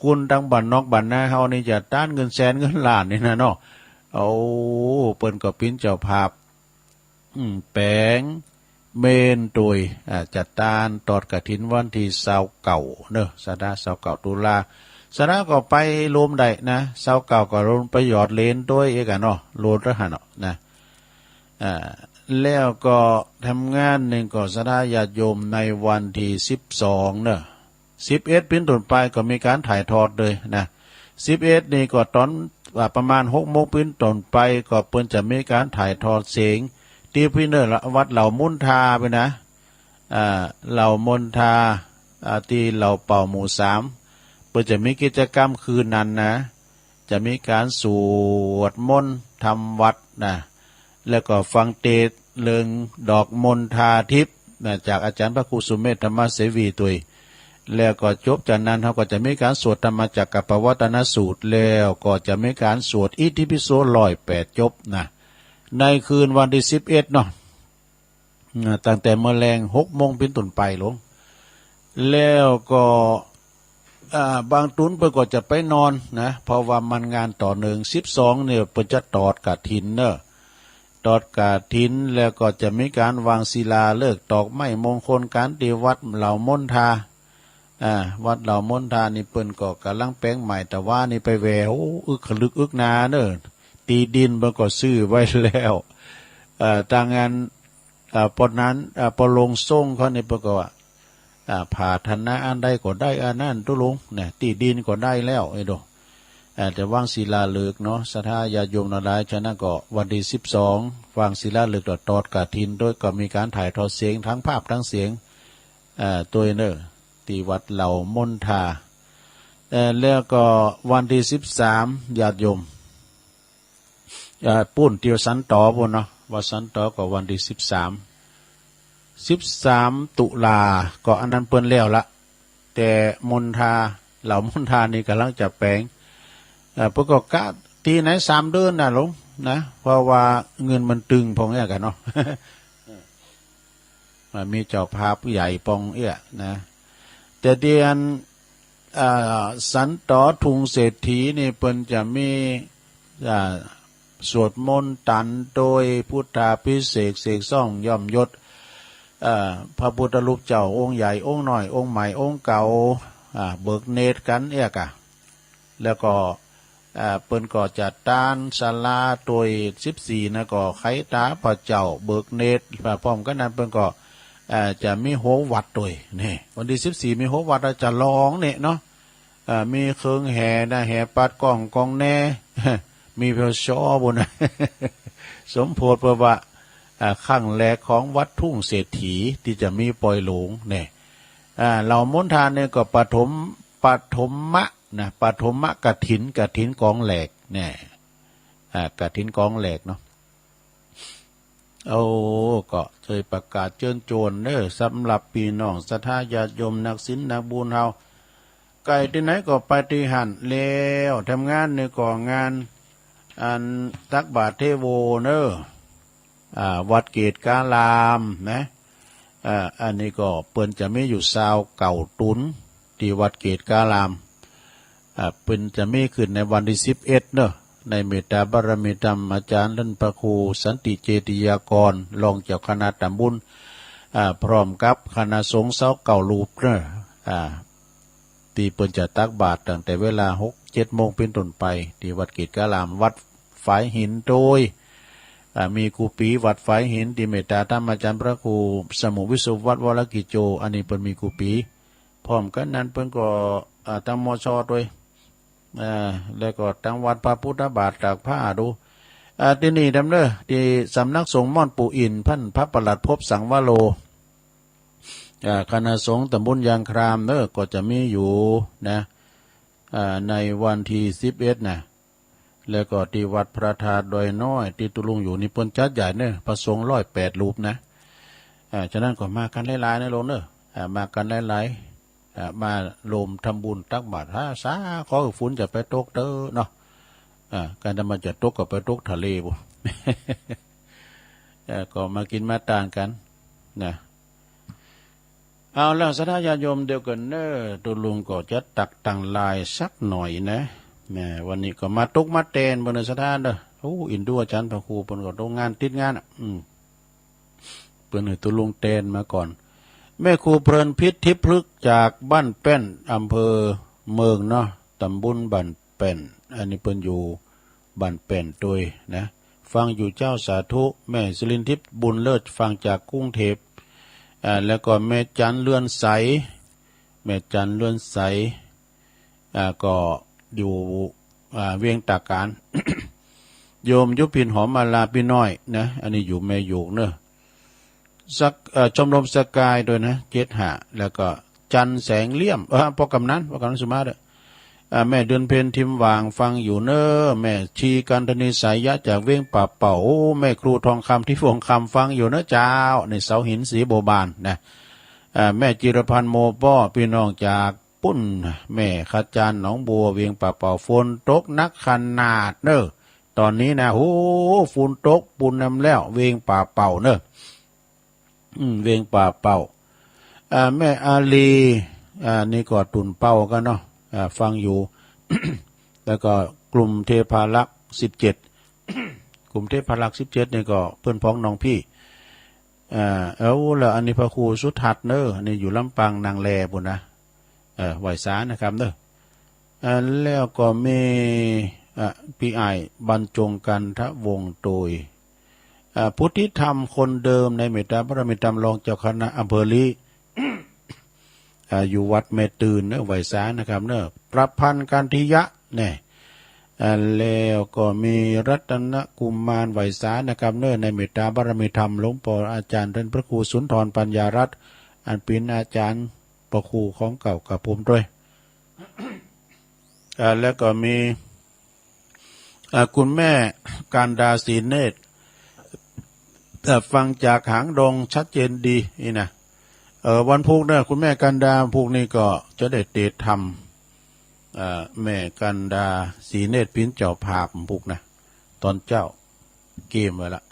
คุณดังบ้านนอกบ้านนาเฮานี่จะตานเงินแสนเงินล้านนี่นะเนาะเอาเปิ้นก็ปิ้นเจ้าภาพแปลงเมนโดยจัดตานตอดกฐินวันที่29เด้อซะท่า29ตุลาสนะก็ไปรวมได้นะ29ก็รวมไปหยอดเลนด้วยเอกเนาะโลดละหั่นเนาะนะแล้วก็ทำงานหนึ่งก็สถาญาติโยมในวันที่12เนอะ11เป็นต้นไปก็มีการถ่ายทอดเลยนะ11นี่ก็ตอนประมาณ6 โมงเป็นต้นไปก็เปิ้นจะมีการถ่ายทอดเสียงที่พี่เนอร์วัดเหล่ามุนทาไปนะเหล่ามนทาที่เหล่าเป่าหมู่3เปิ้นจะมีกิจกรรมคืนนั้นนะจะมีการสวดมนต์ทำวัดนะแล้วก็ฟังเทศน์เรื่องดอกมณฑาทิพย์จากอาจารย์พระครูสุเมธธรรมเสวีตุยแล้วก็จบจากนั้นเขาก็จะมีการสวดธรรมจักรปวัตนสูตรแล้วก็จะมีการสวดอิติปิโส108จบนะในคืนวันที่11เนาะตั้งแต่เมื่อแรง6 โมงเป็นต้นไปลงแล้วก็บางตุนเพิ่นก็จะไปนอนนะเพราะว่ามันงานต่อเนื่อง12เนี่ยเพิ่นจะตอดกฐินเนอะตอดกฐินแล้วก็จะมีการวางศิลาฤกษ์ตอกไม้มงคลการที่วัดเหล่ามณฑาวัดเหล่ามณฑานี่เปิ้นก็กำลังแปลงใหม่แต่ว่านี่ไปแววอึกขลึกอึกนาเนอะตีดินเพิ่นก็ซื้อไว้แล้วทางงานปนนั้นปลงส่งเขานี่เพิ่นก็ว่าผ่าธนะอันใดก็ได้อันนั้นตุลงเนี่ยตีดินก็ได้แล้วไอ้ดอกแต่วางศิลาฤกษ์เนาะศรัทธาญาติโยมหลายฉะนั้นก็วันที่12วางศิลาฤกษ์ตอดกฐินโดยก็มีการถ่ายทอดเสียงทั้งภาพทั้งเสียงตัวเนอที่วัดเหล่ามณฑาแล้วก็วันที่13ญาติโยมปุ้นเตียวสันตอพุ่นเนาะว่าสันตอก็วันที่13 ตุลาก็อันนั้นเปิ้นแล้วละแต่มณฑาเหล่ามณฑานี่กำลังจะแปลงประกอบกะทีไหน3 เดือนน่ะลงนะเพราะว่าเงินมันตึงพองเอี้ยกันเนาะ มีเจ้าภาพใหญ่ปองเอี้ยนะแต่เดือนสันตอทุงเศรษฐีนี่เปิ้นจะมีสวดมนต์ตันโดยพุทธาภิเษกเสกซ่องย่อมยศพระพุทธรูปเจ้าองค์ใหญ่องค์น้อยองค์ใหม่องค์เก่าเบิกเนตรกันเอี้ยกะแล้วก็เปิ้นก็จัดตานศาลาโดย14นะก็ไขตาพระเจ้าเบิกเนตรพร้อมกันนั้นเปิ้นก็จะมีโหวัดด้วยนี่วันที่14มีโหวัดจะร้องเนี่ยเนาะมีเครื่องแห่นะแห่ปัดกองแน่ มีเพลชอบน สมโพธิประวัติข้างแรกของวัดทุ่งเศรษฐีที่จะมีปล่อยหลงเนี่ยเหล่ามณฑาเนี่ยก็ปฐมมะนะปฐมมะกฐินกองแหลกเนี่ยกฐินกองแหลกเนาะก็เคยประกาศเชิญชวนเด้อสำหรับพี่น้องศรัทธาญาติโยมนักศีลนักบุญเฮา ไก่ที่ไหนก็ไปที่หันแล้วทำงานในก่องานอันตักบาตรเทโวเนอวัดเกตกาลามนะอันนี้ก็เปิ้นจะไม่อยู่ซาวเก่าตุนที่วัดเกตกาลามเปิ้นจะไม่ขึ้นในวันที่11เนอะในเมตตาบารมีธรรมอาจารย์ท่านพระครูสันติเจติยากรรองเจ้าคณะตำบลพร้อมกับคณะสงฆ์เสาเก่าลูปเนอะตีเปิ้นจะตักบาตรตั้งแต่เวลา 6-7 โมงเป็นต้นไปที่วัดเกตกาลามวัดฝายหินโดยมีครูปีวัดฝายหินที่เมตตาธรรมอาจารย์พระครูสมุวิสุวัดวรกิจโจอันนี้เปิ้นมีครูปีพร้อมกันนั้นเปิ้นก็ตั้งมชด้วยแล้วก็ตั้งวัดพระพุทธบาทตากผ้าดูที่นี่ดำเนอที่สำนักสงฆ์ม่อนปู่อินพันพระประหลัดภพสังวโรคณะสงฆ์ตำบลยางครามเนอก็จะมีอยู่นะในวันที่11นะแล้วก็ที่วัดพระธาตุดอยน้อยที่ตุลุงอยู่นี่เปิ้นจัดใหญ่เนอพระสงฆ์108รูปนะฉะนั้นก็มากันหลายๆนะโลงเนอมากันหลายๆมาโลมทำบุญตักบาตรสาขอฝนจะไปตกเด้อเนาะการทำมันจะตกก็ไปตกทะเลบุ ก็มากินมาตานกันนะเอาแล้วสัทธาญาติโยมเดียวกันเนอตุลุงก็จะตักตังลายสักหน่อยนะแม่วันนี้ก็มาตกมาเตนบนสถานเด้อโอ้อินดูอาจารย์พระครูเพิ่นก็โรงงานติดงานเพิ่นให้ตุลุงเตนมาก่อนแม่ครูเพลินพิษทิพลึกจากบ้านแป้นอำเภอเมืองเนาะตำบลบ้านแป้นอันนี้เพิ่นอยู่บ้านแป้นตัวยนะฟังอยู่เจ้าสาธุแม่สิรินทิพย์บุญเลิศฟังจากกรุงเทพแล้วก็แม่จันเลื่อนใสแม่จันเลื่อนใสก็อยู่เวียงตาการ โยมยุพินหอมมาลาพี่น้อยนะอันนี้อยู่แม่อยู่เนอะสักชมรมสกายด้วยนะ75แล้วก็จันแสงเลี่ยมพ่อกำนันสุมาเด้อแม่เดือนเพ็ญทิมวางฟังอยู่เนอะแม่ชีกันธนิสายยะจากเวียงป่าเป่าแม่ครูทองคำที่ฟงคำฟังอยู่เนอะเจ้าในเสาหินสีโบบานนะแม่จิรพันธ์โมป้อพี่น้องจากปุ้นแม่ขจารหนองบัวเวียงป่าเป่าฝนตกนักขนาดเนอะตอนนี้นะโอ้ฝนตกปุ่นนำแล้วเวียงป่าเป่าเนอะเวียงป่าเป่าแม่อาลีนี่ก็ตุนเป่ากันเนาะฟังอยู่ แล้วก็กลุ่มเทพารักษ์17 กลุ่มเทพารักษ์17นี่ก็เพื่อนพ้องน้องพี่แล้วอันนี้พระครูสุทัศน์เนอะอันนี้อยู่ลำปางนางแลปุ่นนะไหวสานะครับเนอะแล้วก็มีพี่ไอบรรจงกันทวงศ์โดยพุทธิธรรมคนเดิมในเมตตาพระมิตรรองเจ้าคณะอำเภอลีอยู่วัดเมตื่นเนอะไหวสานะครับเนอะประพันธ์กันทิยะเนี่ยแล้วก็มีรัตนกุมารไหวสานะครับเนอะในเมตตาบารมีธรรมหลวงพ่ออาจารย์ท่านพระครูสุนทรปัญญารัตน์อันเป็นอาจารย์พระครูของเก่ากับผมด้วย แล้วก็มีคุณแม่การดาศรีเนตรฟังจากหางดงชัดเจนดีนี่นะวันพุธเนี่ยคุณแม่กันดาพุธนี้ก็จะได้เตะธรรมแม่กันดาศรีเนตรพินเจ้าภาพพุธนะตอนเจ้าเกมไว้ละ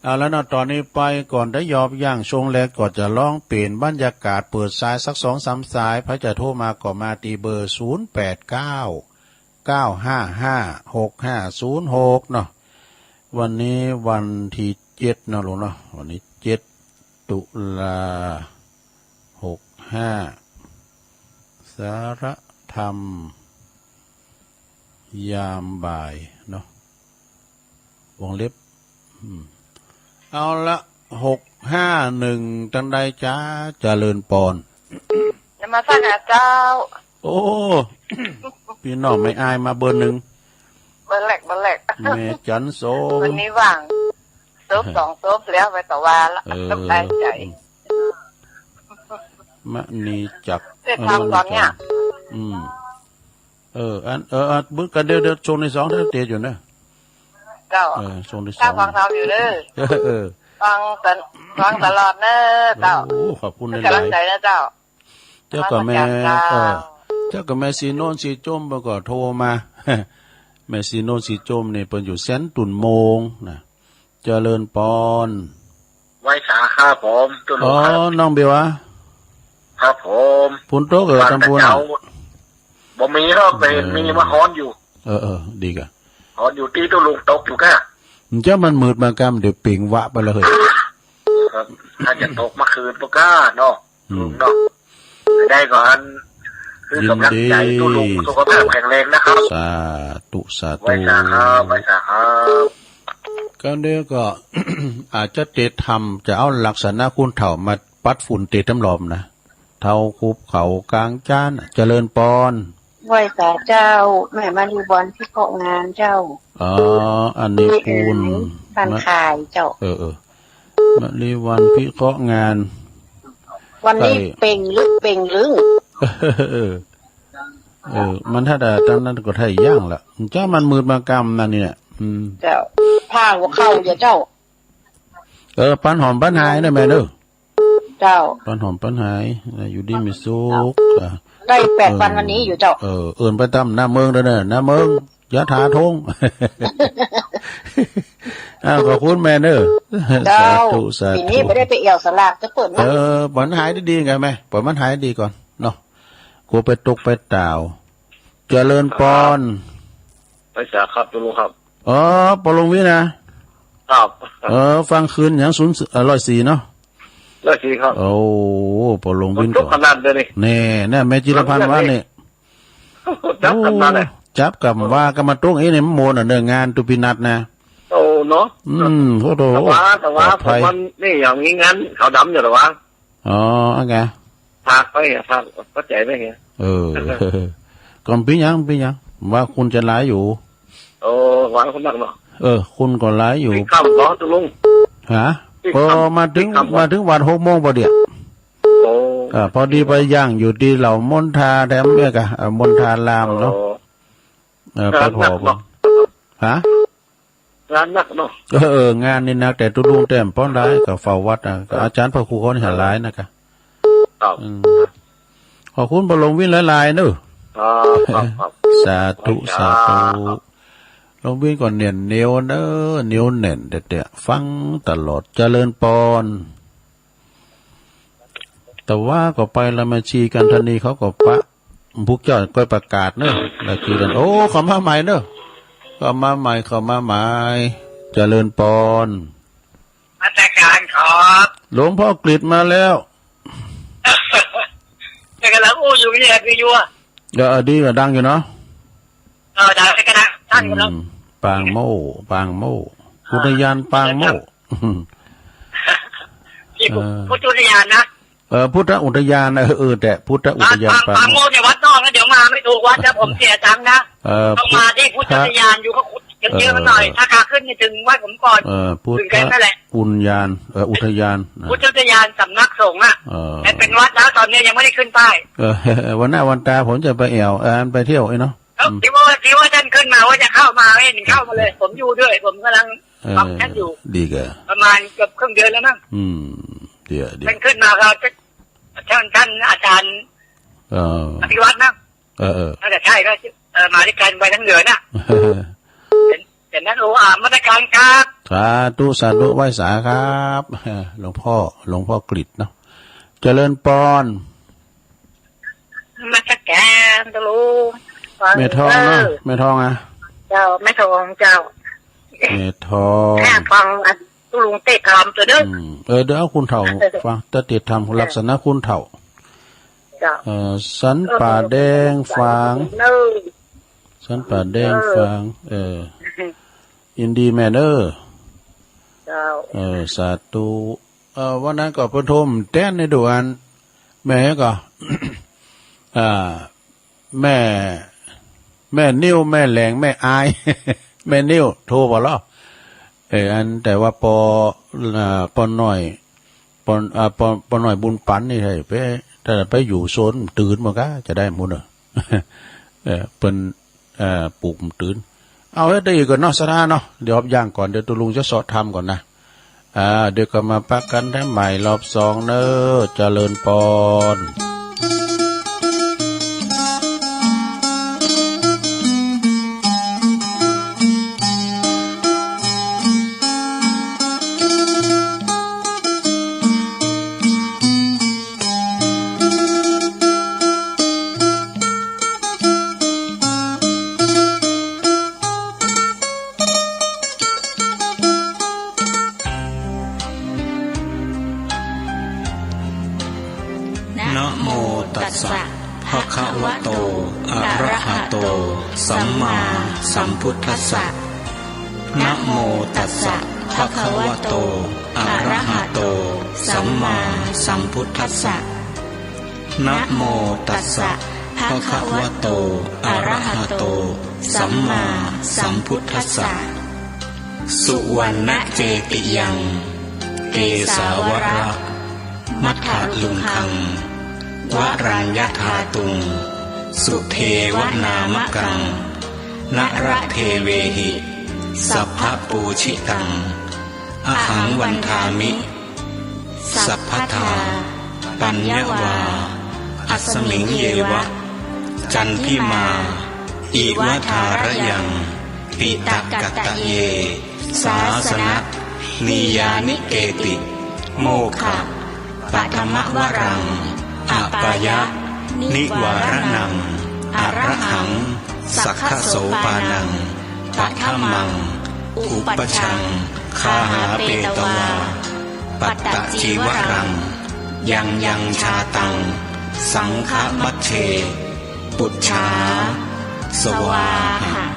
เอาแล้วนะตอนนี้ไปก่อนได้ยอบย่างชงแรกก็จะร้องเปลี่ยนบรรยากาศเปิดสายสัก2-3 สายพระจะโทรมาก็มาตีเบอร์0899556506เนาะวันนี้วันที่7เนาะลุงเนาะวันนี้7 ตุลา65สารธรรมยามบ่ายเนาะวงเล็บเอาละ651จังใดจ้าเจริญปอนนมัสการเจ้าโอ้ พี่น้องไม่อายมาเบอร์1เบอร์แรกแม่จันโซวันนี้ว่างซบ2ซบแล้วไปต่อวาละสบายใจมะนีจักเสร็จทำตอนเนี้ยบึ้งกันเดี๋ยวช่วงที่2เดี๋ยวเตะอยู่นะเจ้าช่วงที่2ฟังเราอยู่เด้อฟังตลอดเด้อเจ้าโอ้ขอบคุณหลายๆกำลังใจนะเจ้า เจ้าก็แม่เจ้าก็แม่สีโนนสีจมก็โทรมา แม่สีโนนสีจมเนี่ยเปิ้นอยู่แสนตุ่นโมงนะเจริญปอนไว้สาครับผมตุลุครับน้องเบวะครับผมพุ่นโตก็จำพุ่นบ่มีหรอกเป็นมีมาฮ้อนอยู่ดีกะฮ้อนอยู่ที่ตุลุตกอยู่แค่เจ้ามันมืดมากำเดี๋ยวปิงวะไปเลยครับถ้าจะตกมาคืนปก้าเนาะเนาะได้ก่อนคือกำลังใจตุลุสุขภาพแข็งแรงนะครับสาธุสาธุไว้สาครับไว้สาครับก็เดี๋ยวก็ อาจจะเตะทำจะเอาลักษณะคุณเถ่ามาปัดฝุ่นเตะน้ำลมนะเท่าคุบเขากลางจานเจริญปอนไหว้สาเจ้าแม่มารีบอลที่เกาะงานเจ้าอันนี้คุณพันขายเจ้ามารีวันพิเคราะห์งานวันนี้เป่งลึกเป่งลึงมันถ้าแต่ตอนนั้นก็ไทยย่างละเจ้ามันมืดมากรรมนั่นเนี่ยเจ้าผ้าหัวเข้าอย่าเจ้าปันหอมปันหายได้ไหมเด้อเจ้าปันหอมปันหายอยู่ดีมีสุขได้8 วันวันนี้อยู่เจ้าไปตั้มหน้าเมืองเด้อเนี่ยหน้าเมืองยะถาทงขอบคุณแม่เด้อเจ้าปีนี้ไม่ได้ไปเอี่ยวสลากจะเปิดปันหายดีๆไงแม่ปล่อยมันหายดีก่อนเนาะกูไปตกไปต่าวเจริญปอนไปสาครับตุลุครับปอลงวินะครับฟังคืนอย่าง104เนาะ104ครับโอ้ปอลงวินก่อนขนาดเลยนี่แม่จิรพันธ์ว่านี่จับกันมาเลยจับกับว่ากรรมตุ้งนี่มันโมนเนื้องานตุปินัดนะโอ้เนาะโอ้โหแต่ว่าผมมันนี่อย่างงี้งั้นเขาดำอยู่หรอวะอะไรพากไปพากก็ใจไปไงก่อนปียังว่าคุณจะร้ายอยู่หวานคนนักเนาะคุณก็ร้ายอยู่ข้ามร้อนตุลุงฮะพอมาถึงวัน6 โมงพอดีพอดีไปย่างอยู่ที่เหล่ามณฑาแถมเนี่ยกะมณฑารามเนาะไปพอฮะงานนักเนาะงานนี่นักแต่ตุลุงเต็มป้อนร้ายกับเฝ้าวัดอาจารย์พระครูเขาเนี่ยร้ายนะกะขอบคุณบรมวินหลายๆเนอะสาธุลงวินก่อนเนียนเนียวเนอะเนียวเน่นเด็ดๆฟังตลอดเจริญปอนแต่ว่าก็ไปละมาชีกันทันทีเขาก็ปะพวกเจ้าก็ประกาศเนอะแล้วคือกันเขามาใหม่เนอะเขามาใหม่เจริญปอนมาตรการครับหลวงพ่อกฤษมาแล้วแต่กำลังอยู่นี่คืออยู่ดีก็ดังอยู่เนาะดังก็ดังท่านกำลังปางโม่อุทยานปางโม่ที่พุทธอุทยานนะพุทธอุทยานแต่พุทธอุทยานปางโม่เนี่ยวัดนอกนะเดี๋ยวมาไม่ถูกวัดจะผมเสียตังค์นะต้องมาที่พุทธอุทยานอยู่ก็เยอะๆกันหน่อยถ้าขาขึ้นนี่ถึงวัดผมก่อนพุทธอุทยานอุทยานพุทธอุทยานสำนักสงฆ์แต่เป็นวัดแล้วตอนนี้ยังไม่ได้ขึ้นป้ายวันหน้าวันตาผมจะไปแอวไปเที่ยวเนาะที่ว่าท่านขึ้นมาว่าจะเข้ามาไม่ถึงเข้ามาเลยผมอยู่ด้วยผมกำลังฟังท่านอยู่ดีแกประมาณเกือบครึ่งเดือนแล้วมั้งเดี๋ยวท่านขึ้นมาเราท่านอาจารย์อภิวัตรนะน่าจะใช่ก็มาด้วยกันไปทั้งเดือนน่ะแต่นั้นมาตรการครับสาธุไหว้สาครับหลวงพ่อกฤษเนาะเจริญปอนมาตรการตะลุงแม่ทองเนาะแม่ทองเจ้าแม่ทองเจ้าแม่ทองแม่ฟังตุลุงเตะคำตัวเด้อเดี๋ยวคุณเถ่าฟังจะติดทำลักษณะคุณเถ่าสันป่าแดงฟางสันป่าแดงฟางอินดีแมนเนอร์สาธุวันนั้นก็ประทมแต้นในด่วนแม่ก็แม่นิ้วแม่แหลงแม่อายแม่นิ้วโทรบ่ล่ะอันแต่ว่าปอหน่อยปอหน่อยบุญปันนี่ใช่ไปถ้าไปอยู่โซนตื่นมาก็จะได้หมดเป็นปลูกตื่นเอาให้ได้ก่อนเนาะสถานเนาะเดี๋ยวย่างก่อนเดี๋ยวตัวลุงจะสอดทำก่อนนะเดี๋ยวก็มาพักกันได้ใหม่รอบ2เนอะเจริญปอน นะโมตัสสะภะคะวะโตอะระหะโตสัมมาสัมพุทธัสสะนะโมตัสสะภะคะวะโตอะระหะโตสัมมาสัมพุทธัสสะนะโมตัสสะภะคะวะโตอะระหะโตสัมมาสัมพุทธัสสะสุวรรณเจติยังเกสาวระมัทธลุงคังวรัญญธาตุงสุเทวนามกังนระเทเวหิสัพพปูชิตังอหังวันทามิสัพพทาปัญญวาอัสมิงเยวะจันทิมาอิวทารยังปิตกตะเยสาสนะนิยานิเกติโมฆะปัทมวรังอัปยะนิวารนังอรหังสักขโสปานังปัทมังอุปชังคาหาเปตวาปัตตจีวรังยังชาตังสังฆมัชเชปุจฉาสวาหะ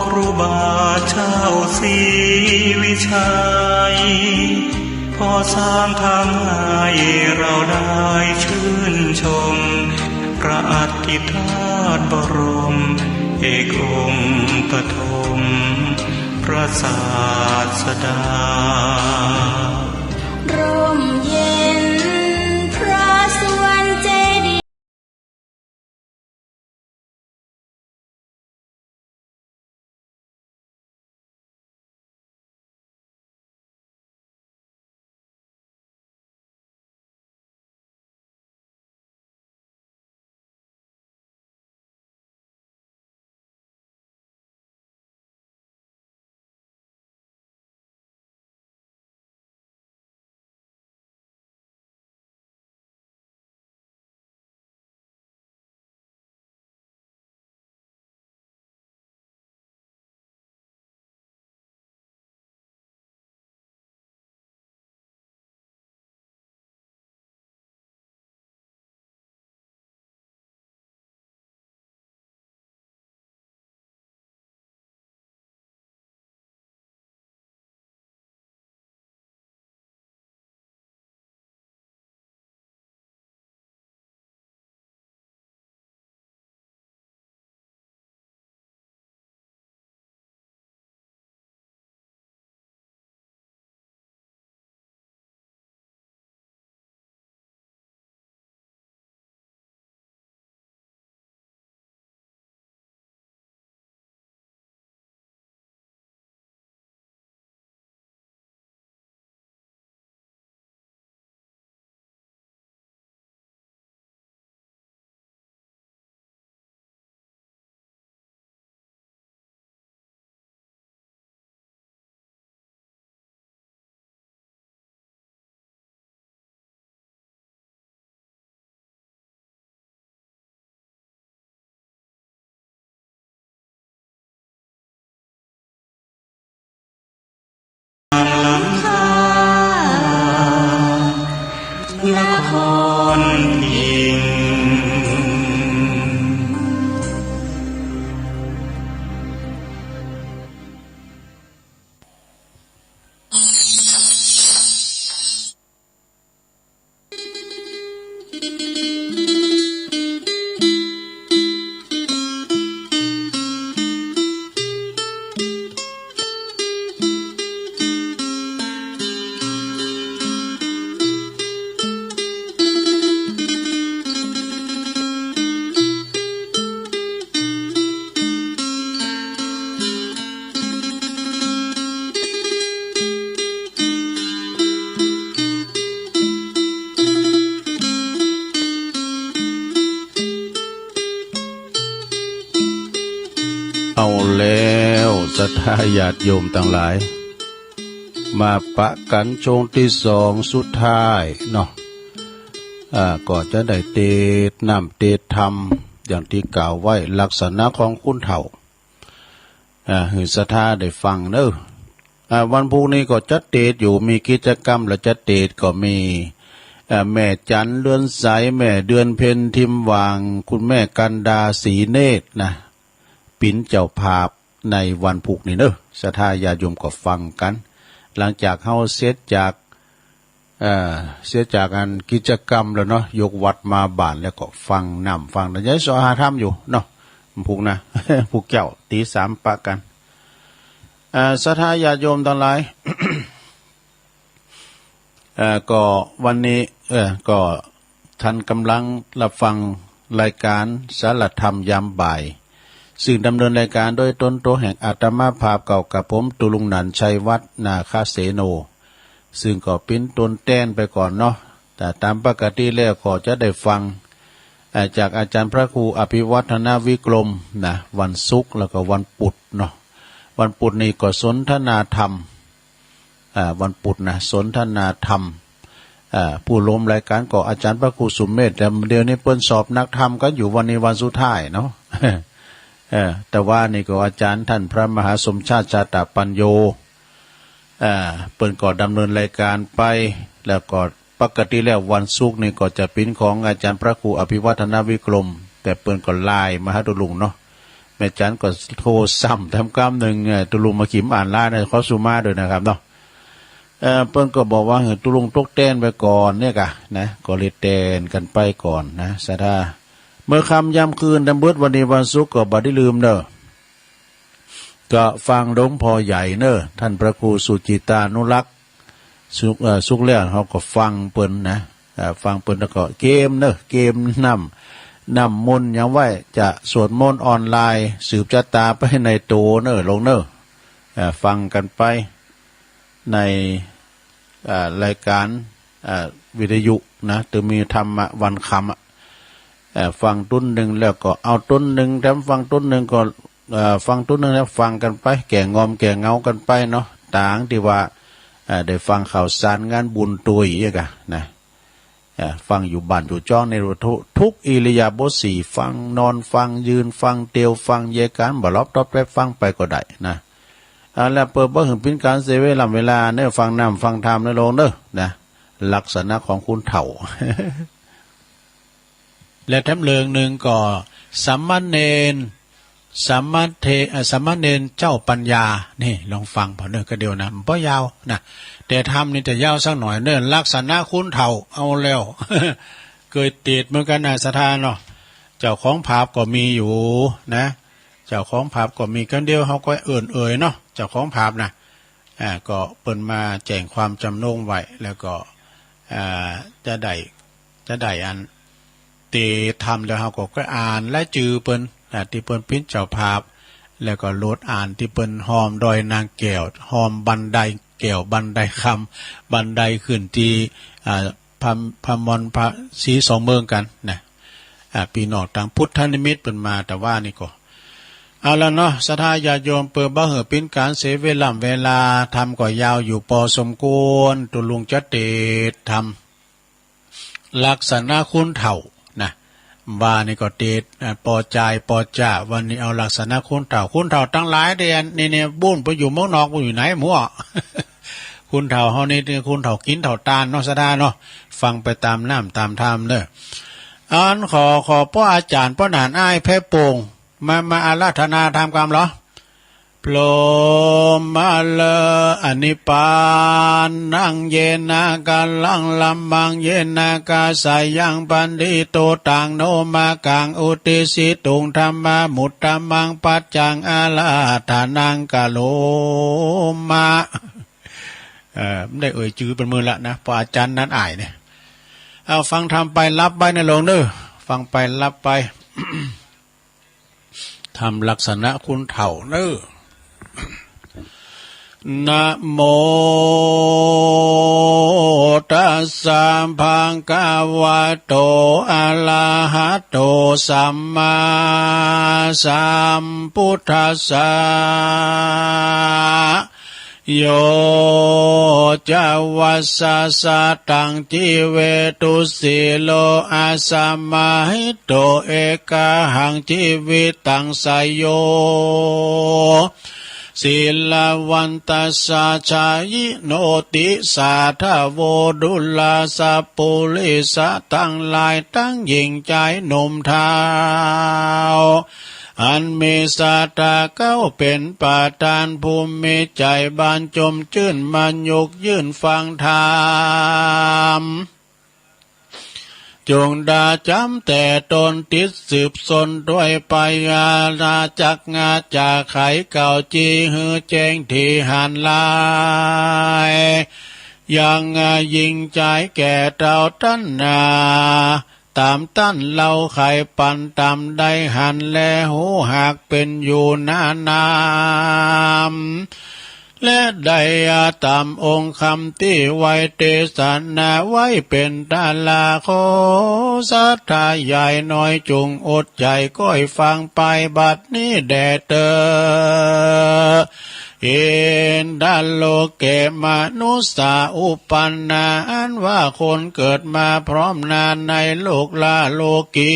ครูบาเจ้าศรีวิชัยพอสร้างทำให้เราได้ชื่นชมพระอัฏฐิธาตุบรมเอกองค์ปฐมพระศาสดาร่มเย็นพระสุวรรณเจดีย์ เอาแล้วศรัทธาญาติโยมต่างหลายมาปะกันช่วงที่สองสุดท้ายเนาะก็จะได้เตดน้ำเตดธรรมอย่างที่กล่าวไว้ลักษณะของคุณเฒ่าหือศรัทธาได้ฟังเนอะวันพรุ่งนี้ก็จะเตดอยู่มีกิจกรรมและจะเตดก็มีแม่จันเลื่อนใสแม่เดือนเพ็ญทิมวางคุณแม่กันดาศรีเนตรนะปิ่นเจ้าภาพในวันพุกนี้เนอะศรัทธาญาติโยมก็ฟังกันหลังจากเฮาเสร็จจากอันกิจกรรมแล้วเนาะยกวัดมาบ้านแล้วก็ฟังนำฟังแต่ยายสอหาธรรมอยู่เนาะพุกนะ พุกเจ้าตีสามปะกันศรัทธาญาติโยมทั้งหลาย ก็วันนี้ก็ท่านกำลังรับฟังรายการสารธรรมยามบ่ายซึ่งดำเนินรายการโดยตนโตแห่งอาตมาภาพเก่ากับผมตุลุงนันชัยวัฒน์นาคาเสโนซึ่งก็เป็นตนแต้นไปก่อนเนาะแต่ตามปกติแล้วก็จะได้ฟังจากอาจารย์พระครูอภิวัฒนาวิกรมนะวันศุกร์แล้วก็วันพุธเนาะวันพุธนี้ก็สนทนาธรรมวันพุธนะสนทนาธรรมผู้ล้มรายการก็อาจารย์พระครูสุมเมธแต่เดี๋ยวนี้เปิ้นสอบนักธรรมก็อยู่วันนี้วันสุดท้ายเนาะ แต่ว่านี่ก็อาจารย์ท่านพระมหาสมชาติชาตปัญโยเปิ้นก็ดำเนินรายการไปแล้วก็ปกติแล้ววันศุกร์นี่ก็จะเป็นของอาจารย์พระครูอภิวัฒนาวิกรมแต่เปิ้นก็ไลน์มาหาตุลุงเนาะแม่จันก็โทรซ้ำทำกรรมหนึ่งตุลุงมาขิมอ่านไลน์ในขอสุมาด้วยนะครับเนาะเปิ้นก็บอกว่าตุลุงตกแต้นไปก่อนเนี่ยกะนะก็เลยแต้นกันไปก่อนนะศรัทธาเมื่อค่ำยามคืนดำเบิดวันนี้วันศุกร์ก็บ่ได้ลืมเด้อก็ฟังหลวงพ่อใหญ่เนอะท่านพระครูสุจิตานุรักษ์สุขเรื่องเขาก็ฟังเปิ้นนะฟังเปิ้นแล้วก็เกมเนอะเกมนำมนต์ยังไว้จะสวดมนต์ออนไลน์สืบชะตาไปในโตเนอะลงเนอะฟังกันไปในรายการวิทยุนะจะมีธรรมะวันคำฟังต้นหนึ่งแล้วก็เอาต้นหนึ่งแถมฟังต้นหนึ่งก็ฟังต้นหนึ่งแล้วฟังกันไปแก่งอมแก่เงากันไปเนาะต่างที่ว่าได้ฟังข่าวสารงานบุญตัวอีกอะนะฟังอยู่บ้านอยู่จ้องในรถทุกอิริยาบถสี่ฟังนอนฟังยืนฟังเตียวฟังเยการบ่ลอบตอบแปบฟังไปก็ได้นะแล้วเปิดบ่ถึงเป็นการเสียเวลาเนื้อฟังน้ำฟังธรรมในโลงเด้อนะลักษณะของคุณเฒ่า และแถมเลืองหนึ่งก็สัมมาเนรเจ้าปัญญานี่ลองฟังพอเนื้อก็เดียวนะมันบ่ยาวนะแต่ทำนี่จะยาวสักหน่อยเนื้อลักษณะคุณเฒ่าเอาแล้ว เคยติดเหมือนกันนะศรัทธาเนาะเจ้าของภาพก็มีอยู่นะเจ้าของภาพก็มีกันเดียวเขาก็เอ่ยเนาะเจ้าของภาพนะก็เปิ่นมาแจ้งความจำนงไว้แล้วก็จะได้อันตีทำแล้วเขาก็อ่านและจือเปิ้นที่เปิ้นพิ้นเจ้าภาพแล้วก็โลดอ่านที่เปิ้นหอมดอยนางแก้วหอมบันไดแก้วบันไดคำบันไดขึ้นที่พมรพระศรีสองเมืองกันนะปีนอกต่างพุทธนิมิตเปิ้นมาแต่ว่านี่ก็เอาละเนาะศรัทธาญาติโยมเปิดบ่เหอเป็นการเสียเวลาทำก็ยาวอยู่พอสมควรตุลุงจะเตดทำลักษณะคุณเฒ่านะว่านี่ก็เตดปอใจปอจ่าวันนี้เอาลักษณะคุณเฒ่าตั้งหลายเดือนนี่บุ้นไปอยู่เมืองนอกไปอยู่ไหนมั่ว คุณเฒ่าเฮานี่คุณเฒ่ากินเฒ่าตาลเนาะศรัทธาเนาะฟังไปตามน้ำตามธรรมเด้ออันขอพ่ออาจารย์พ่อหนานอ้ายแพ้โป่งมาอาราธนาทำกรรมเหรอโปรมาเลอนิปานนังเยนากาลังลัมบังเยนากาสายังปันดิโตตังโนมากังอุติสิตุงธรรมมุตตมังปัจจังอาลาธานังกาโลมาไม่ได้จื้อเป็นมือละนะพออาจารย์นั้นอ่ายเนี่ยเอาฟังทำไปรับไปในหลวงเด้อฟังไปรับไป ทำลักษณะคุณเฒ่าเนอ นะโมตัสสะภะคะวะโตอะระหะโตสัมมาสัมพุทธัสสะโยจะวัสสะสะตังจิเวตุสิโลอาสัมมาหิโตเอกะหังจิวิตังสยโยศิลาวันตัสสะชายิโนติสาทาโวดุลาสัพปุริสะตั้งหลายตั้งหญิงใจหนุ่มเทาวอันมีสาตาเก้าเป็นปาทานภูมิมีใจบานจมชื่นมันยกยื่นฟังธรรมจงดาจำแต่ตนติดสืบสนด้วยปัญญานาจักงาจากไขเก่าจีหือแจ้งที่หันลายยังยิงใจแก่เต่าตั้นนาตามตั้นเล่าไข่ปันตามได้หันแลหูหากเป็นอยู่นานามและได้ตามองค์คำที่ไว้เทศนาไว้เป็นตาลาโคสัทธาใหญ่น้อยจุงอดใจก้อยฟังไปบัดนี้แด่เตอเอ็นดัลโลเกมนุสาอุปันนาอันว่าคนเกิดมาพร้อมนานในโลกลาโลกี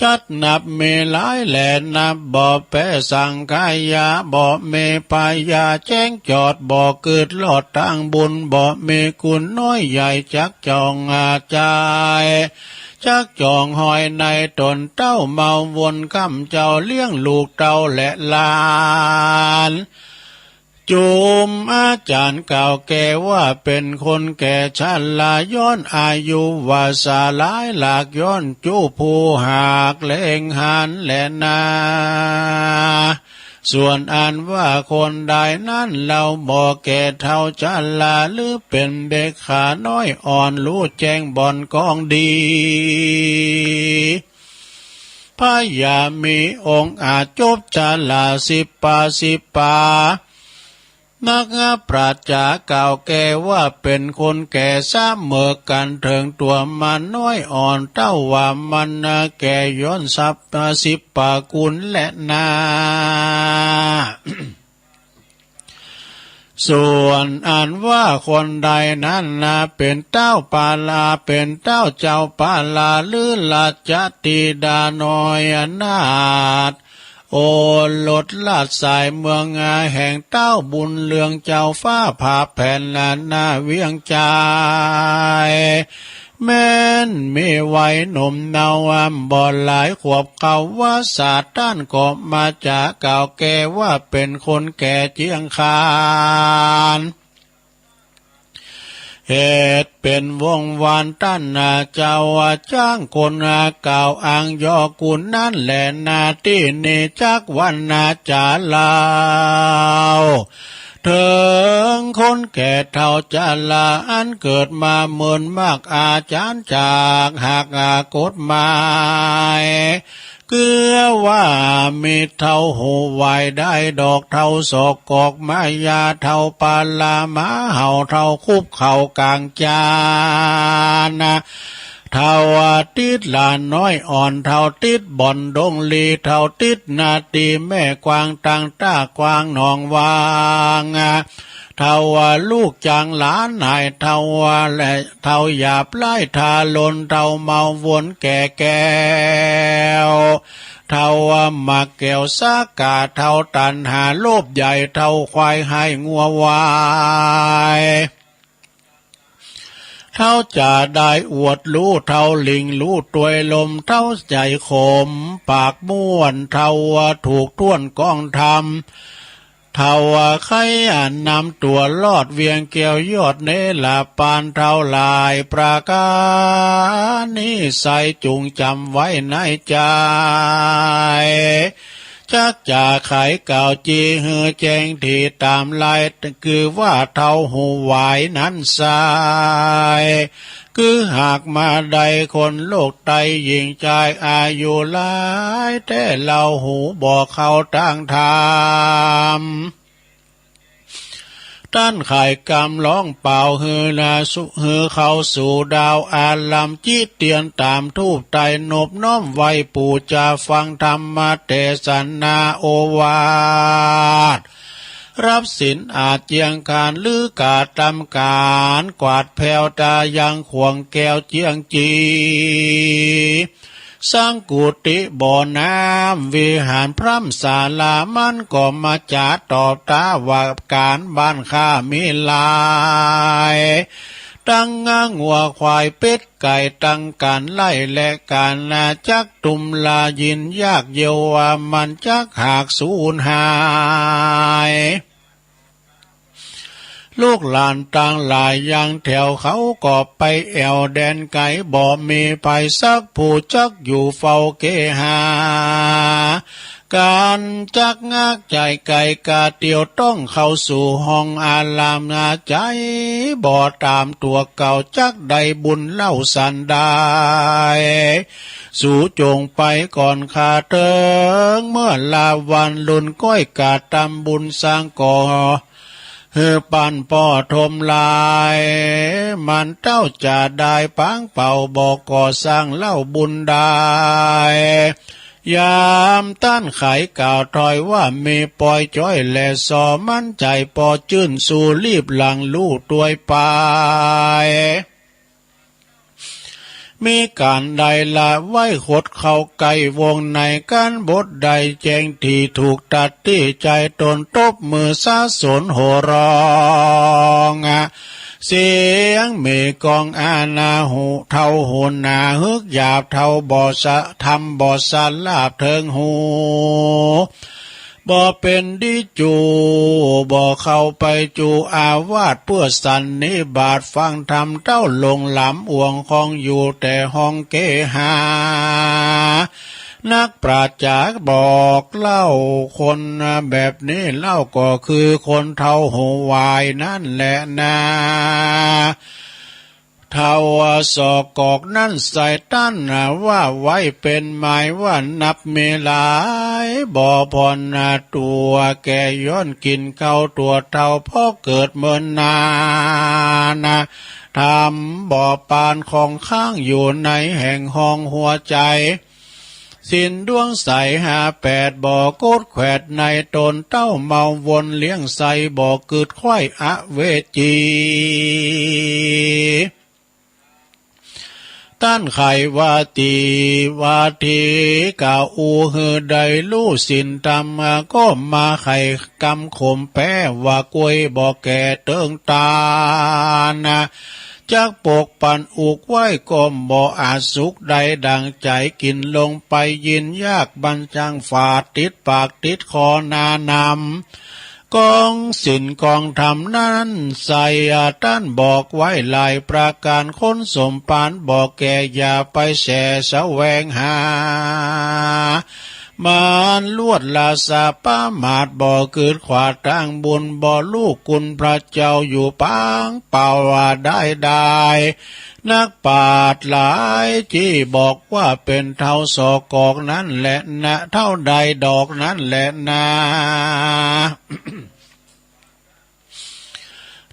จัดนับเมหลายแหล่นับบ่แปะสังกายาบ่เมปายาแจ้งจอดบ่เกิดหลอดตั้งบุญบ่เมกุลน้อยใหญ่จักจองอาจายจักจองหอยในตนเต้าเมาวนคำเจ้าเลี้ยงลูกเต้าและหลานจุมอาจารย์เก่าแก่ว่าเป็นคนแก่ชันลาย้อนอายุวาสาหลายหลากย้อนจูผู้หากเล่งหันและนาส่วนอันว่าคนใดนั้นเราบอกแก่เท่าจันลาหรือเป็นเด็กขาน้อยอ่อนรู้แจ้งบ่อนกองดีพญามีองค์อาจจบจันลาสิบปานักปราชญ์เก่าแก่ว่าเป็นคนแก่ซ้ำเมื่อกันเถิงตัวมันน้อยอ่อนเต้าว่ามันแก่ย้อนสิบปากุลและนาส่วนอันว่าคนใดนั้นเป็นเต้าปาลาเป็นเต้าเจ้าปาลาหรือราชธิดาน้อยนาถโอลดลาดสายเมืองแห่งเต้าบุญเลืองเจ้าฟ้าผ่าแผ่นลานนาเวียงใจแม้นมีวัยหนุ่มเนาบ่หลายขวบเขาว่าศาสตร์ด้านก็มาจากเก่าแก่ว่าเป็นคนแก่เจียงคานเหตุเป็นวงวานตั้นเจ้าจ้างคนเก่าอ่างยอกุลนั่นแหละนาที่นี่จักวันจาลาวเถิงคนแก่เท่าจะลาอันเกิดมาเหมือนมากอาจารย์จากหากกฎหมายเกือว่ามีเท่าหูไหวได้ดอกเท่าศอกกอกมายาเท่าปาลามาเห่าเท่าคุบเข่ากลางจานเท่าติดลานน้อยอ่อนเท่าติดบ่อนดงลีเท่าติดนาตีแม่กวางตังต้ากวางหนองวางเท่าลูกจางหลานนายเท่าและเท่าหยาบไล่ทาลนเท่าเมาวนแก่แก้วเท่าหมากแก้วสากาเท่าตันหาโลภใหญ่เท่าควายให้งัววายเท่าจะได้อวดรู้เท่าลิงรู้ตัวยลมเท่าใจขมปากม้วนเท่าถูกท่วนกองทำเท่าใครนำตัวลอดเวียงเกี่ยวยอดเนลาปานเท่าลายประการนี้ใส่จุงจำไว้ในใจ จักจ่าไขเก่าจีเฮือแจงที่ตามลายคือว่าเท่าหูไหวนั้นสายคือหากมาใดคนโลกไตยิงใจอายุหลายแต่เราหูบอกเขาตั้งธรรมต้านไข่กำร้องเป่าฮือนาสุฮือเข้าสู่ดาวอาลัมจิตเตียนตามทูปไตนบน้อมไว้ปู่จะฟังธรรมเทศนาโอวาทรับศีลอาจเจียงการลือกาตำการกวาดแผ่วตายังขวงแก้วเจียงจีสร้างกุฏิบ่อน้ำวิหารพร่ำศาลามันก็มาจัดตอบตาว่าการบ้านข้ามีลายตั้งงางัวควายเป็ดไก่ตั้งการไล่และการนาจักตุมลายินยากเยวว่ามันจักหากสูญหายลูกหลานต่างหลายอย่างแถวเขาก็ไปแอวแดนไก่บ่มีไปสักผู้จักอยู่เฝ้าเกหาการจักงักใจไก่กาเตียวต้องเข้าสู่ห้องอาลามนาใจบ่ตามตัวเก่าจักใดบุญเล่าสันได้สู่จงไปก่อนขาเติงเมื่อลาวันลุนก้อยกาตำบุญสร้างก่อปันป่อทมลายมันเต้าจะได้ปังเป่าบอกก่อสร้างเล่าบุญได้ยามต้านไขกล่าวถอยว่ามีปล่อยจ้อยและสอมั่นใจปอจื้นสู่รีบหลังลู่ตัวยไปมีการใดละไว้ขดเข้าไกลวงในการบทใดแจงที่ถูกตัดที่ใจตนตบมือซาสนโหร้องเสียงเมกองอาณาหูเท่าหูนาฮึกหยาบเท่าบ่อสะทำบ่อสะลาบเทิงหูบ่เป็นดิจูบ่เข้าไปจูอาวาสเพื่อสันนิบาตฟังธรรมเต้าลงหลำอ่วงของอยู่แต่ห้องเกหานักปราชญ์บอกเล่าคนแบบนี้เล่าก็คือคนเท่าหูวายนั่นแหละนาเท่าศอกอกนั่นใส่ตั้นว่าไว้เป็นหมายว่านับเมลายบ่พรตัวแกย้อนกินเข้าตัวเท่าพ่อเกิดเมื่อนานทำบ่อปานของข้างอยู่ในแห่งห้องหัวใจสินดวงใส58บ่อโกดแขวดในตนเต้าเมาวนเลี้ยงใสบ่อเกิดควายอเวจีต้านไขว่าตีว่าทีกาอูฮือใดลู่สินตามก็มาไข่กำขมแป้ว่ากวยบ่แก่เติงตานะจักปกปันอุกไว้ก็บ่อาจสุขใดดังใจกินลงไปยินยากบรรจังฝาดติดปากติดคอนานำกองสินกองธรรมนั้นใส่ต้านบอกไว้หลายประการคนสมปานบอกแก่อย่าไปแสแสวงหามานลวดลาสาป้ามาดบ่เกิดขวาตั้งบุญบ่ลูกกุลพระเจ้าอยู่ปังเป่าว่าได้นักปราชญ์หลายที่บอกว่าเป็นเท่าศอกอกนั่นแหละนะเท่าใดดอกนั่นแหละนะ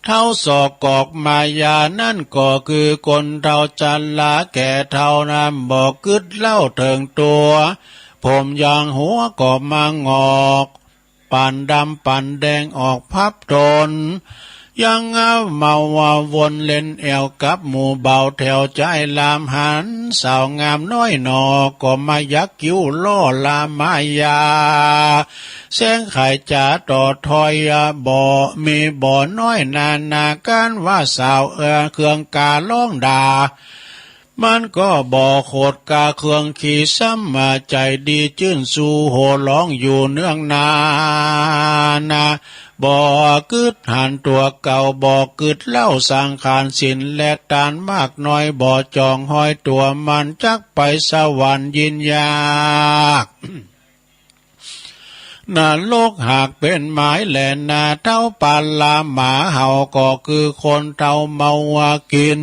เท่าศอกกอกมายานั่นก็คือคนเท่าจันลาแก่เท่าน้ำบอกกึดเล่าเถิงตัวผมยางหัวก็มางอกปั่นดำปั่นแดงออกพับตนยังเมาว่าวนเล่นแอวกับหมู่เบาแถวใจลามหันสาวงามน้อยหนอก็มายักกิ้วล่อลามายาแสงไข่จ๋าต่อทอยบ่อมีบ่อน้อยนาการว่าสาวเครื่องกาล่องด่ามันก็บ่โคดกาเครื่องขี่ซ้ำมาใจดีจื้นสู่โหร้องอยู่เนื่องนาบ่กึดหันตัวเก่าบ่กึดเล่าสังขารสินและตานมากน้อยบ่จองห้อยตัวมันจักไปสวรรค์ยินยาก นาโลกหากเป็นหมายแหลนาเท่าปานลาหมาเห่าก็คือคนเท่าเมาว่ากิน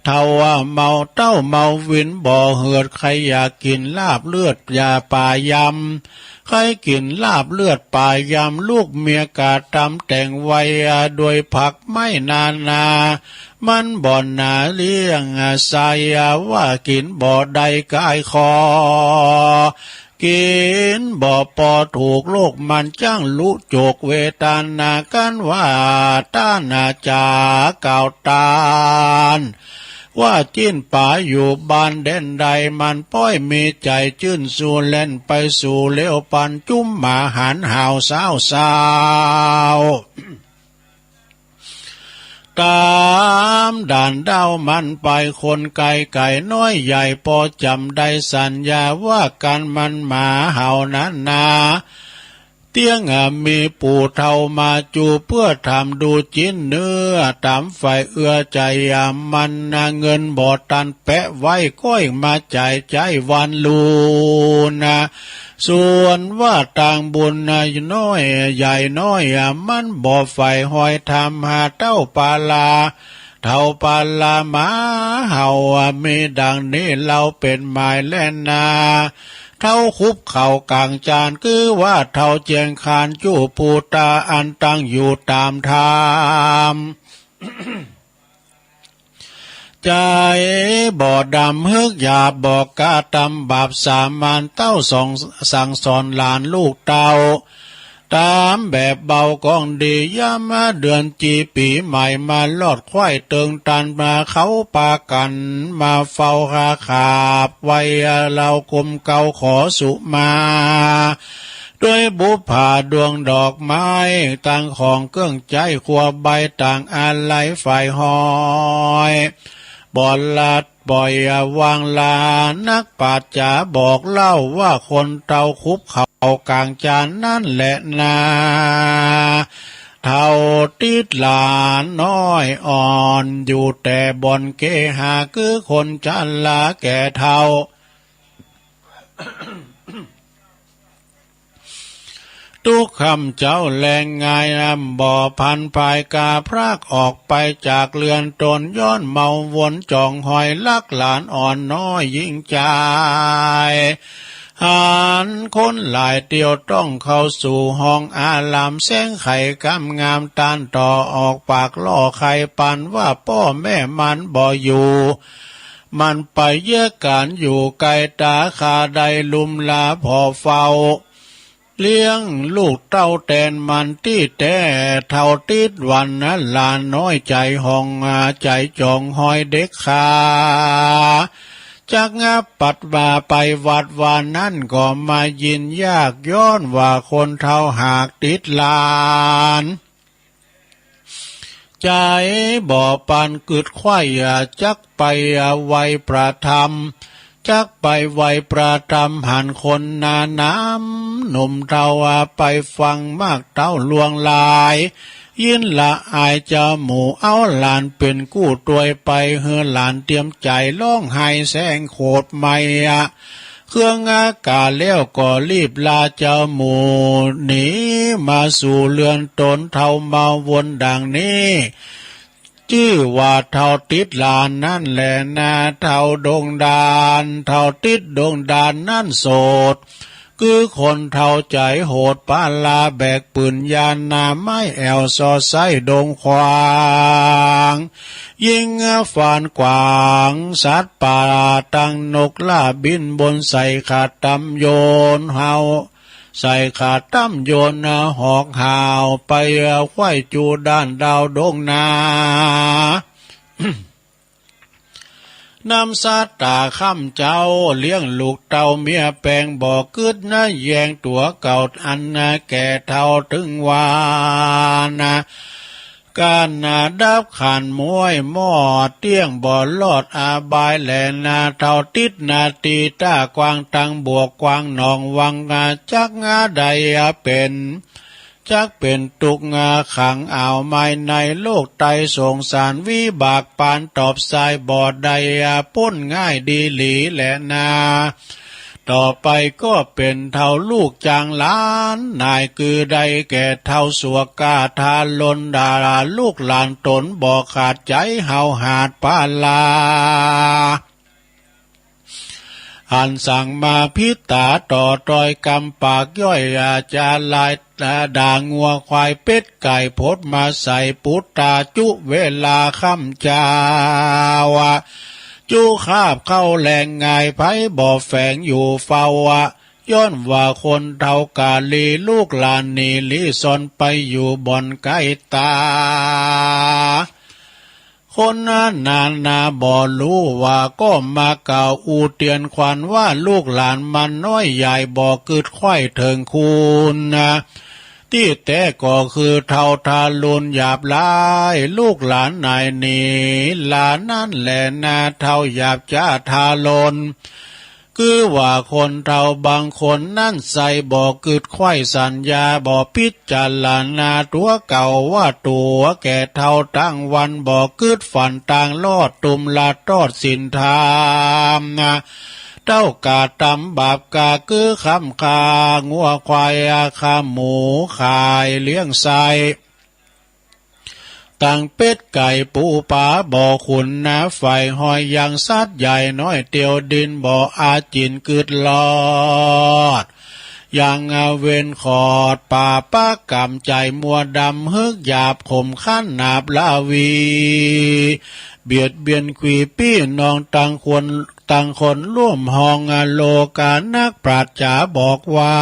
เท่าว่าเมาเต้าเมาวินบ่อเหือดใครอยากกินลาบเลือดยาป่ายำใครกินลาบเลือดป่ายำลูกเมียกาตำแต่งไว้โดยผักไม่นามันบ่อนนาเลี้ยงใส่ว่ากินบ่อใดกายคอกินบ่ปอถูกโลกมันจ้างลุโจกเวตานากันว่าตานาจากเก่าตานว่าจิ้นป่าอยู่บ้านเด่นใดมันป้อยมีใจจื้นสู่เล่นไปสู่เลี้ยวปันจุ้มหมาหันห่าวสาวตามด่านเด้ามันไปคนไก่น้อยใหญ่พอจำได้สัญญาว่ากันมันหมาเห่านั้นนาเตียงมีปู่เท่ามาจูเพื่อทำดูจิ้นเนื้อตามไฟเอื้อใจมันเงินบ่ตันแปะไว้ก้อยมาใจวันลูนะส่วนว่าต่างบุญน้อยใหญ่น้อยมันบ่ไฟหอยทำหาเต้าปาลาเท่าปาลาหมาเห่ามีดังนี้เราเป็นหมายแล่นนาเท่าคุบเข่ากลางจานคือว่าเท่าเจียงคานจู้ปูตาอันตั้งอยู่ตามธรรม ใจบ่ดำฮึกหยาบบอกกาตำบาปสามัญเต้าสั่งสอนหลานลูกเต้าตามแบบเบากองดีย่ามาเดือนจีปีใหม่มาลอดควายเติงตันมาเขาปากันมาเฝ้าขาบไว้เราคุมเกาขอสุมาด้วยบุพผาดวงดอกไม้ต่างของเครื่องใจขัวใบต่างอาลัยฝ่ายหอยบ่อนลัดบ่อยวางลานักปราชญาบอกเล่าว่าคนเต่าคุบเขากลางจานนั่นแหละนาเท่าติดหลานน้อยอ่อนอยู่แต่บ่อนเกหาคือคนจันลาแก่เท่า ทุกคำเจ้าแรงงายบ่อพันภายกาพรากออกไปจากเรือนตนย้อนเมาวนจ่องหอยลักหลานอ่อนน้อยยิ่งใจหานคนหลายเตียวต้องเข้าสู่ห้องอาลามแสงไข่กำงามตานต่อออกปากล่อไข่ปันว่าพ่อแม่มันบ่อยู่มันไปเยี่ยการอยู่ไกลตาคาใดลุมลาพอเฝ้าเลี้ยงลูกเต้าแตนมันที่แต่เท่าติดวันนั้นลานน้อยใจห้องใจจองหอยเด็กขาจากงับปัดว่าไปวัดวานนั่นก็มายินยากย้อนว่าคนเท่าหากติดลานใจบ่อปันกึดควายจักไปไว้ประธรรมจักไปไว้ประธรรมหันคนนาน้ำหนุ่มเท่าไปฟังมากเต้าลวงลายยินละอายจะหมู่เอาหลานเป็นกู้ตวยไปเฮือหลานเตรียมใจร้องไห้แสงโคตรไม่เครื่องอากาศแล้วก็รีบลาเจ้าหมู่หนีมาสู่เรือนตนเท่ามาวนดังนี้ชื่อว่าเท่าติดลานนั่นแหละนาเท่าดงดานเท่าติดดงดานนั่นโสดคือคนเท่าใจโหดปาลาแบกปืนยานนาไม้แอวซอไซดงควางยิงฟานกวางสัตว์ป่าตั้งนกล่าบินบนใส่ขาดตำโยนเฮาใส่ขาดตำโยนหอกหาวไปควายจูด้านดาวดงนา นำซาตาข้ามเจ้าเลี้ยงลูกเต่าเมียแปลงบ่อกึดแยงตัวเก่าอันแก่เท่าถึงวานะการดับขันมวยหม้อเตี้ยงบ่อลอดอาบายแหลนาเท่าติดนาตีต้ากวางตังบวกกวางหนองวังจักใดเป็นจักเป็นตุกขังอ่าวไม่ในโลกไตสงสารวิบากปานตอบสายบ่อใดป้นง่ายดีหลีแหละนา ต่อไปก็เป็นเท่าลูกจางล้านนายคือใดแก่เท่าสัวกาทาลนดาราลูกหลานตนบอกขาดใจเฮาหาดปาลาอันสั่งมาพิตาต่อตอยกำปากย่อยอาจารลายด่างัวควายเป็ดไก่พดมาใส่ปุตตาจุเวลาค่ำจาวะจูคาบเข้าแหลงง่ายไผบ่อแฝงอยู่เฝ้าวะย้อนว่าคนเท่ากาลีลูกหลานนีลิซอนไปอยู่บ่อนใกล้ตาคนนาบ่รู้ว่าก็มาเก่าอูเตียนควันว่าลูกหลานมันน้อยใหญ่บ่กึดไข่เถิงคุณนะที่แต่ก็คือเท่าทารุณหยาบลายลูกหลานนายนี้หลานนั่นแหละนาเท่าหยาบจ้าทารุณคือว่าคนเราบางคนนั่นใส่บ่กึดไข่สัญญาบ่พิจารณาตัวเก่าว่าตัวแก่เท่าตั้งวันบ่กึดฝันต่างลอดตุมลาตอดสินธามนะเจ้ากาตำบาปกาคือคำคางัวควายอาคาหมูขายเลี้ยงไส้ตั้งเป็ดไก่ปูปลาบ่อขุนนะไฟหอยยังสัตว์ใหญ่น้อยเตียวดินบ่ออาจินกึดลอดยังเวนขอดป่าป้ากำใจมัวดำฮึกหยาบข่มขั้นนาบลาวีเบียดเบียนขวีปี้นองต่างคนร่วมห้องโลกานักปราชญาบอกไว้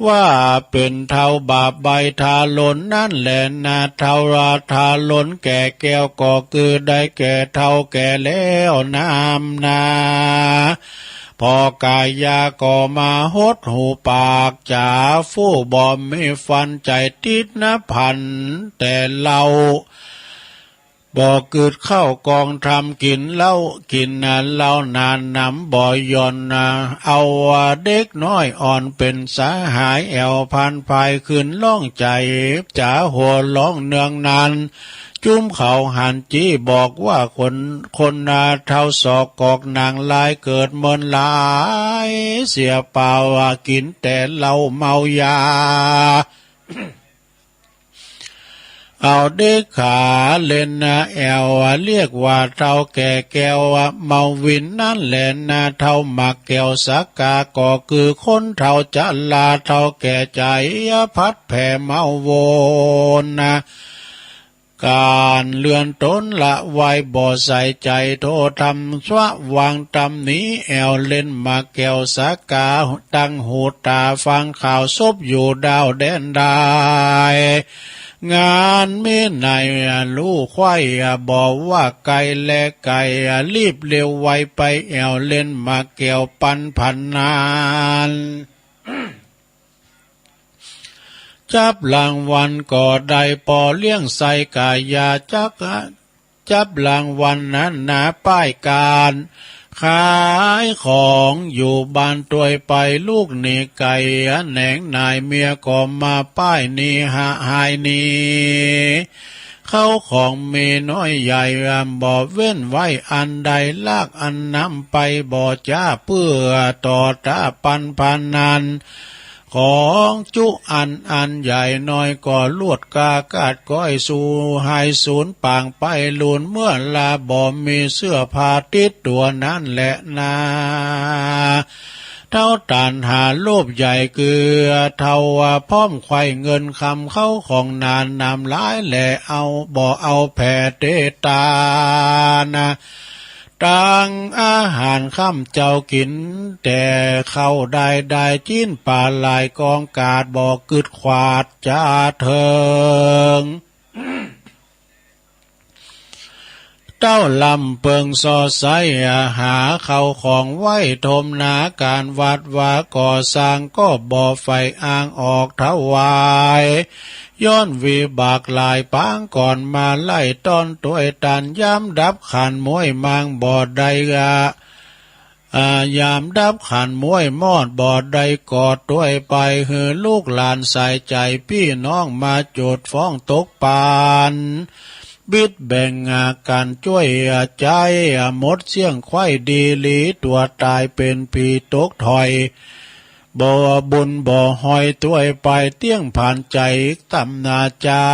ว่าเป็นเท่าบาปใบทาลนนั่นแหละนาเท่าราทาลนแก่แก้วก็คือได้แก่เท่าแก่แล้วน้ำนาพอกายยาก็มาหดหูปากจ่าฟู่บอมไม่ฟันใจติดนะพันแต่เราบ่กึดเข้ากองทำกินเหล้ากินเหล้านานน้ำบ่ย่อนเอาเด็กน้อยอ่อนเป็นสาหายแอวพันภายขึ้นล่องใจจ๋าหัวร้องเนืองนานจุ้มเขาหันจี้บอกว่าคนนาเท่าศอกกอกนางลายเกิดเมินหลายเสียเปล่ากินแต่เหล้าเมายา เอาเด็กขาเล่นนะแอวเรียกว่าเท่าแก่แก้วเมาวินนั่นแหละนะเท่าหมักแก้วสักกาก็คือคนเท่าจะลาเท่าแก่ใจพัดแผ่เมาโวนนะการเลื่อนต้นละไว้บ่ใส่ใจโททำสวะวางตำนี้แอวเล่นมาแก้วสักกาตั้งหูตาฟังข่าวซบอยู่ดาวแดนได้งานไม่ไหนลูกควายบอกว่าไก่และไก่รีบเร็วไวไปแอวเล่นมาแก้วปันพันนานจับรางวัลก็ได้ปอเลี้ยงใส่กายาจับรางวัลนั้นนาป้ายการขายของอยู่บ้านตัวไปลูกนี่ไก่แหนงนายเมียก็มาป้ายนี่หายนี่เข้าของเมน้อยใหญ่บ่เว้นไว้อันใดลากอันนำไปบ่จ้าเพื่อต่อตาปันพันนันของจุอันใหญ่น้อยก็ลวดกากาดก้อยสู่หายสูญปางไปลุนเมื่อลาบ่มีเสื้อผ้าติดตัวนั่นแหละนาเท่าตานหาโลภใหญ่คือเท่าพร้อมไข่เงินคำเข้าของนานนำร้ายแหละเอาบ่เอาแผ่เตตานะตังอาหารค่ำเจ้ากินแต่เข้าได้จิ้นป่าลายกองกาดบอกกึดขวาดจ้าเถิงเต้าลำเปิงซอไซหาเข้าของไว้ทมนาการวัดว่าก่อสร้างก็บ่อไฟอ้างออกถวายย้อนวิบากลายปางก่อนมาไล่ต้นตัวตันย้ำดับขันมวยมังบ่อใดยามดับขันมวยมอดบ่อใดกอดตัวไปหือลูกหลานใส่ใจพี่น้องมาโจดฟ้องตกปาน บิดแบ่งกันช่วยใจหมดเสี่ยงไข้ดีหลีตัวตายเป็นผีตกถอยบ่บุญบ่หอยตัวไปเตี้ยงผ่านใจตำนาจา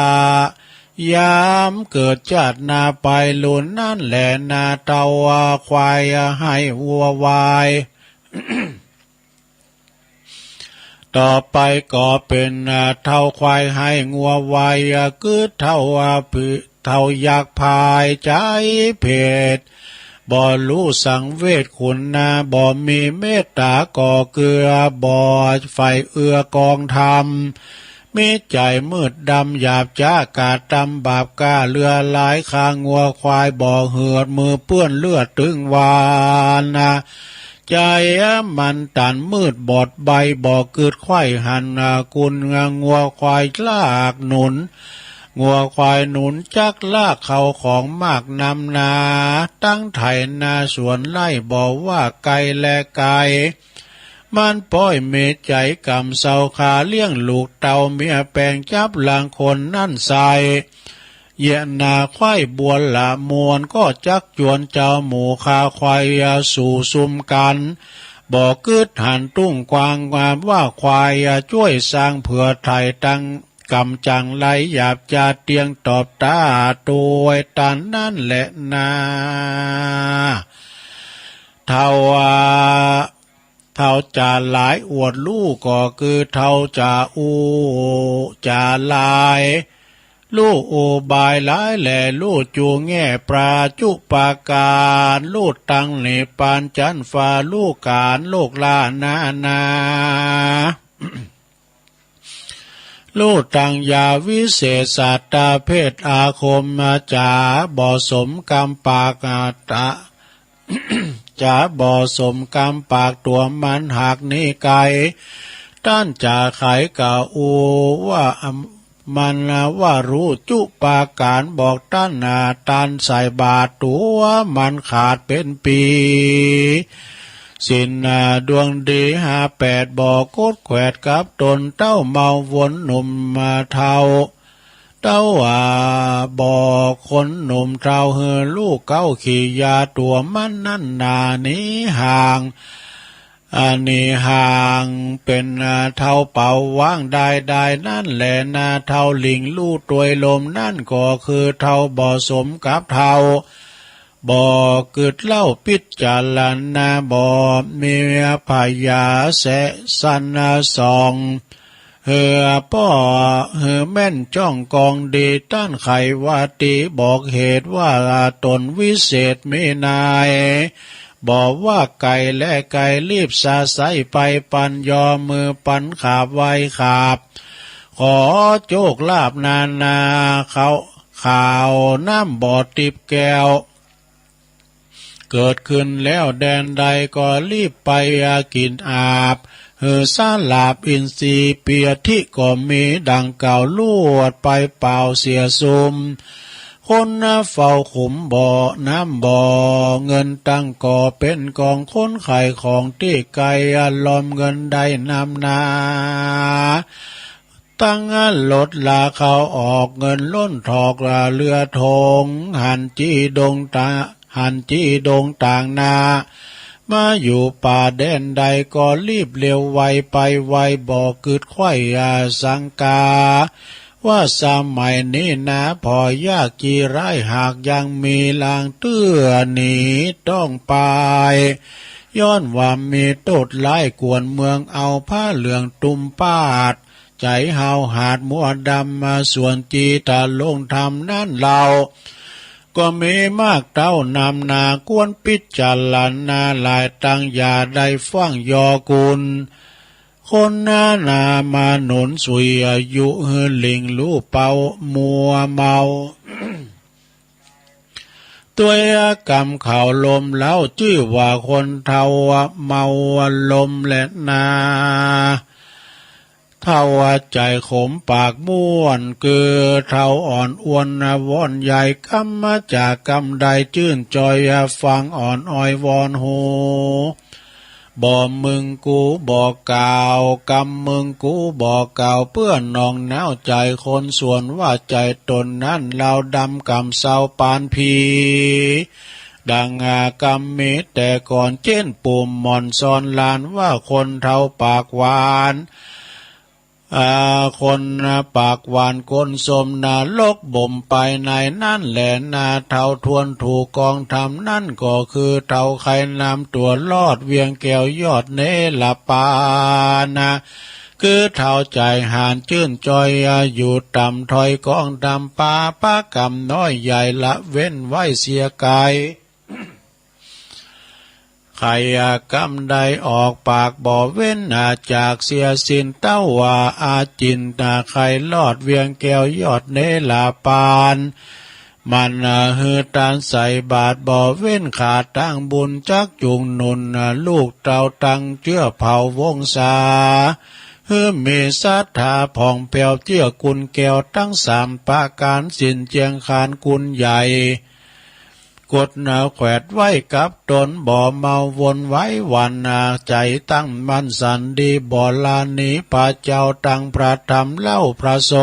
ยามเกิดชาตินาไปลุนนั่นแหละนาเตาควายให้วัววาย ต่อไปก็เป็นเท่าควายให้งัววายคือเท่าอยากพายใจเพศบ่รู้สังเวชคุณนาบ่มีเมตตาก่อเกลือบ่ไฟเอื้อกองธรรมมีใจมืดดำหยาบจ้ากาดำบาปกล้าเรือหลายคางงัวควายบ่เหือดมือเปื้อนเลือดตึงวานนะใจมันตันมืดบอดใบบ่เกิดไข้หันกุนงัวควายลากหนุนงัวควายหนุนจักลากเขาของมากนำนาตั้งไถนาสวนไร่บอกว่าไกลและไกลมันป้อยเมใจกำเสาขาเลี้ยงลูกเต่าเมียแปลงจับหลังคนนั่นใส่เยนาควายบัวละมวนก็จักจวนเจ้าหมูคาควายสู่ซุมกันบอกกึดหันตุ้งกวางงามว่าควายช่วยสร้างเผื่อไทยตั้งกำจังไหลหยาบจะเตียงตอบตาตัวตันนั่นแหละนาเท่าจะหลายอวดลูกก็คือเท่าจะจะลายลูกบายหลายแหล่ลูกจูแง่ปราจุปาการลูกตังเหนปานจันฟ้าลูกการโลกลานา ลูกตังยาวิเศษสัตตาเพศอาคมจาบ่สมกรรมปากตะ จะบ่สมกรรมปากตัวมันหักนี่ไกต้านจะไขกะอูว่ามันว่ารู้จุปาการบอกต้านตันใส่บาทตัวมันขาดเป็นปีสินดวงดี58บอกโคดแขวดกับตนเต้าเมาวนหนุ่มมาเท่าเต้าบอกคนหนุ่มเท่าเฮือลูกเก้าขี่ยาตัวมันนั่นนานี้ห่างอันนี้ห่างเป็นเท่าเป่าว่างได้นั่นแหละนาเท่าลิงลู่ตัวลมนั่นก็คือเท่าบ่สมกับเท่าบ่เกิดเล่าปิจจารณาบ่มีพยาแสสันสองเหือป้อเหือแม่นจ้องกองดีต้านไขว่าตีบอกเหตุว่าตนวิเศษไม่นายบอกว่าไก่และไก่รีบสาใสไปปันยอมือปันขาบไว้ขาบขอโจกลาบนาเขาข่าวน้ำบ่อติบแก้วเกิดขึ้นแล้วแดนใดก็รีบไปกินอาบเฮือซาลาบอินทรีเปียที่ก็มีดังเก่าลวดไปเป่าเสียซุมคนเฝ้าขุมบ่อน้ำบ่อเงินตั้งก่อเป็นกองค้นไข่ของที่ไกลลอมเงินได้นำนาตั้งลดลาเขาออกเงินล้นถอกเรือทงหันจีดงต่างนามาอยู่ป่าแดนใดก็รีบเร็วไวไปไวบ่กึดไข่สังกาว่าสมัยนี้นะพอยากจีร้ายหากยังมีลางเตื้อหนีต้องไปย้อนว่ามีโตดไล่กวนเมืองเอาผ้าเหลืองตุ่มปาดใจเฮาหาดมัวดำมาส่วนจีตาลงทำนั่นเราก็มีมากเต้านำนากวนปิจจารณาหลายตังอย่าได้ฟังยอกุลคนนามาหนุนสุยอายุเฮือลิงลู่เป่ามัวเมา ตัวกรรมข่าวลมแล้วชื่อว่าคนเทาเมาลมและนาเท่าใจขมปากม่วนเกือเท่าอ่อนอ้วนวอนใหญ่กำมาจากกำใดชื่นจอยฟังอ่อนอ้อยวอนหูบ บ่มึงกูบอกกล่าวกำมึงกูบอกกล่าวเพื่อนนองแนวใจคนส่วนว่าใจตนนั้นเราดำกำเศร้าปานพีดังกำมีแต่ก่อนเช่นปุ่มหม่อนซอนลานว่าคนเท่าปากหวานคนปากหวานคนสมนาลกบ่มไปในนั่นแหละนาเท่าทวนถูกกองทำนั่นก็คือเท่าใครนำตัวลอดเวียงแก้วยอดเนลปานะคือเท่าใจหานชื่นจอยอยู่ต่ำถอยกองดำปาปะกำน้อยใหญ่ละเว้นไว้เสียไกลใครกำใดออกปากบ่เว้นจากเสียสินเต้าว่าอาจินใครลอดเวียงแก้วยอดเนลาปานมันฮือตานใส่บาทบ่เว้นขาดตั้งบุญจักจุงนุนลูกเต่าตังเจื้อเผาวงศาฮือมีศรัทธาผ่องแผ้วเจื้อกุลแก้วทั้งสามประการสินเจียงคานกุลใหญ่กดแขวดไว้กับตนบ่เมาวนไว้วันใจตั้งมั่นสันดีบ่ลานีพระเจ้าตั้งพระธรรมเล่าพระส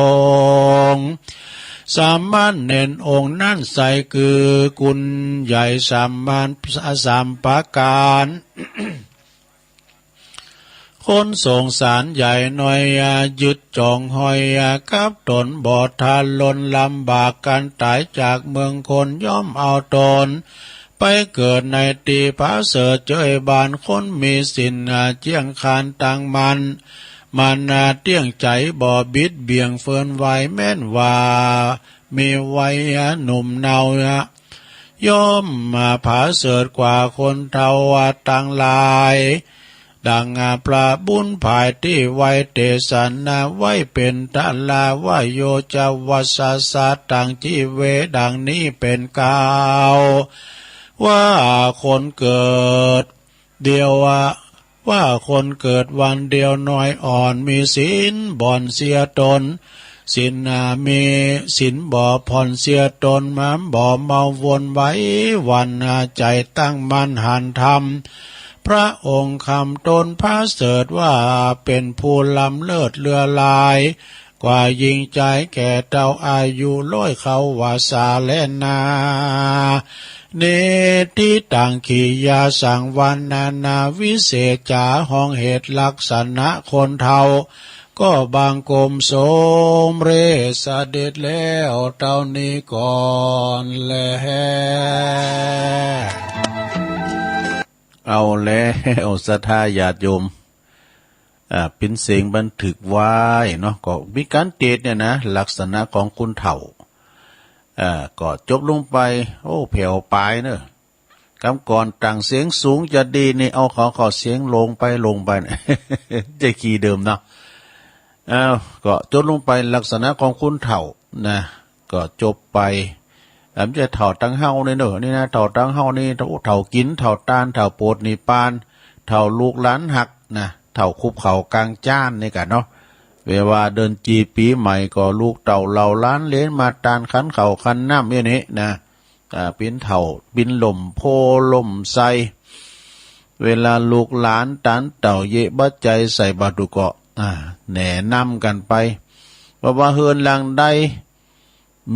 งฆ์สามัญเน้นองค์นั่นใสคือกุลใหญ่สามัญสามประการ คนสงสารใหญ่หน่อยยึดจองหอยกับตนบ่ทานลนลำบากกันตายจากเมืองคนย่อมเอาตนไปเกิดในตีพระเสริฐเจยบานคนมีสินเจียงคานตังมันเตี้ยงใจบ่บิดเบี่ยงเฟินไว้แม่นว่ามีไว้หนุ่มเนาย่อมมาผาเสริฐกว่าคนเทาตังลายดังพระบุญภายที่ไว้เตสันนาไว้เป็นตาลาว่าโยจวัสสะตังที่เวดังนี้เป็นกาวว่าคนเกิดเดียวว่าคนเกิดวันเดียวน้อยอ่อนมีศีลบ่อนเสียตนศีลมีศีลบ่ผ่อนเสียตนมาบ่เมาวนไว้วันใจตั้งมั่นหันธรรมพระองค์คำตนพระเสริฐว่าเป็นผู้ล้ำเลิศเลือลายกว่ายิงใจแก่เจ้าอายุร้อยเขาว่าสาแลนาเนติตังขียาสังวันนาวิเศษจาห้องเหตุลักษณะคนเทาก็บางกรมสมเรเสด็จแล้วเท่านี้ก่อนแลเอาแล้วศรัทธาญาติโยมเป็นเสียงบันทึกไว้เนาะก็มีการเทศเนี่ยนะลักษณะของคุณเฒ่าก็จบลงไปโอ้แผ่วปลายเนอะคำก่อนต่างเสียงสูงจะดีนี่เอาขอเสียงลงไปเนี่ย จะขี่เดิมเนาะก็จบลงไปลักษณะของคุณเฒ่านะก็จบไปจะเฒ่าตั้งเฮาเนี่ยเนอะนี่นะเฒ่าตั้งเฮานี่เฒ่ากินเฒ่าตานเฒ่าโปดนี่ปานเฒ่าลูกหลานหักนะเฒ่าคุบเขากลางจ้านนี่กันเนาะเวลาเดินจีปีใหม่ก็ลูกเต่าเหล่าล้านเลี้ยนมาตานขันเข่าขันน้ำอย่างนี้นะปิ้นเถ่าปิ้นหล่มโพล่มใสเวลาลูกหลานตานเต่าเยะบัดใจใส่บาตุเกาะแหน่นำกันไปว่าเฮือนหลังใด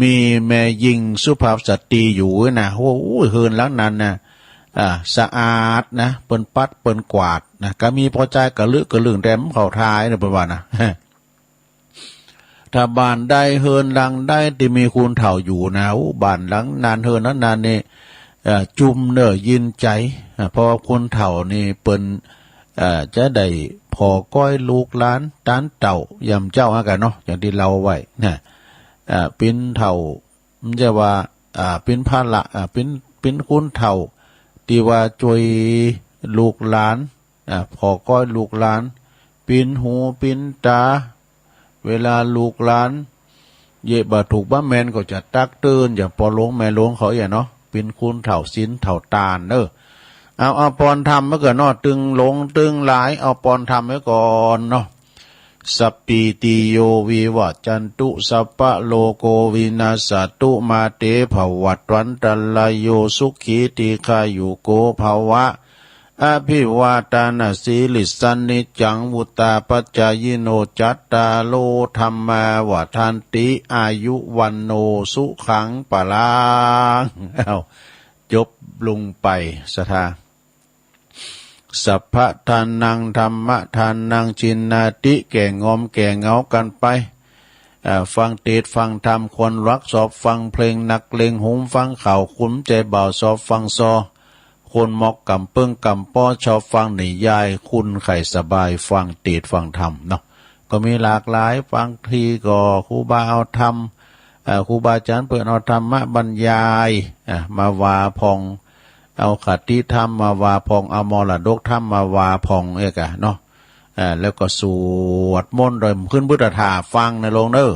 มีแม่ยิงสุภาพสตรีอยู่นะโอ้เฮือนหลังนั้นนะสะอาดนะเปิ้นปัดเปิ้นกวาดนะก็มีพอใจกระลึกกระลึงแรมเข้าท้ายนะเปิ้นว่านะถ้าบ้านใดเฮินหลังใดที่มีคุณเฒ่าอยู่นะบ้านหลังนานเฮินนั้นนานนี่จุ่มเน้อยินใจเพราะคนเฒ่านี่เปิ้นจะได้พอก้อยลูกหลานตานเต่ายำเจ้าอากันเนาะอย่างที่เราไว้นะเป็นเฒ่ามันจะว่าเป็นภาระเป็นคุณเฒ่าที่ว่าช่วยลูกหลานพอก้อยลูกหลานปินหูปินตาเวลาลูกหลานเย่บาถูกบ้าแมนก็จะตักเตือนอย่างปอลงแม่ลงเขาอย่างเนาะเป็นคุณเฒ่าสินเฒ่าตาลเอาปอนทำเมื่อก่อนเนาะตึงลงตึงหลายเอาปอนทำไว้ก่อนเนาะสัปปีติโยวิวัจจันตุสัพพะโลโกวินาศตุมาเตภวัตวันตรายโยสุขีติคายุโกภวะ อภิวาทานาสีลิสันนิจังวุตาปัจจายโนจัตตาโลธรรมาวาทันติอายุวันโนสุขังปะลางจบลงไปสถาสัพพะทานังธรรมะทานังชินนาติแก่งอมแก่เงากันไปฟังเทศฟังธรรมคนรักสอบฟังเพลงนักเลงหุมฟังข่าวคุ้มใจเบาสอบฟังซอคนมอกกำเปิ้งกำป้อชอบฟังนิยายคุณไข่สบายฟังเทศฟังธรรมเนาะก็มีหลากหลายฟังทีก็ครูบาเอาธรรมครูบาอาจารย์เปิดเอาธรรมะบรรยายมาวาพองเอาขัตติธรรมมาวาพองเอามรดกธรรมมาวาพองเอกเนาะแล้วก็สวดมนต์โดยขึ้นพุทธทาฟังในโรงเนอ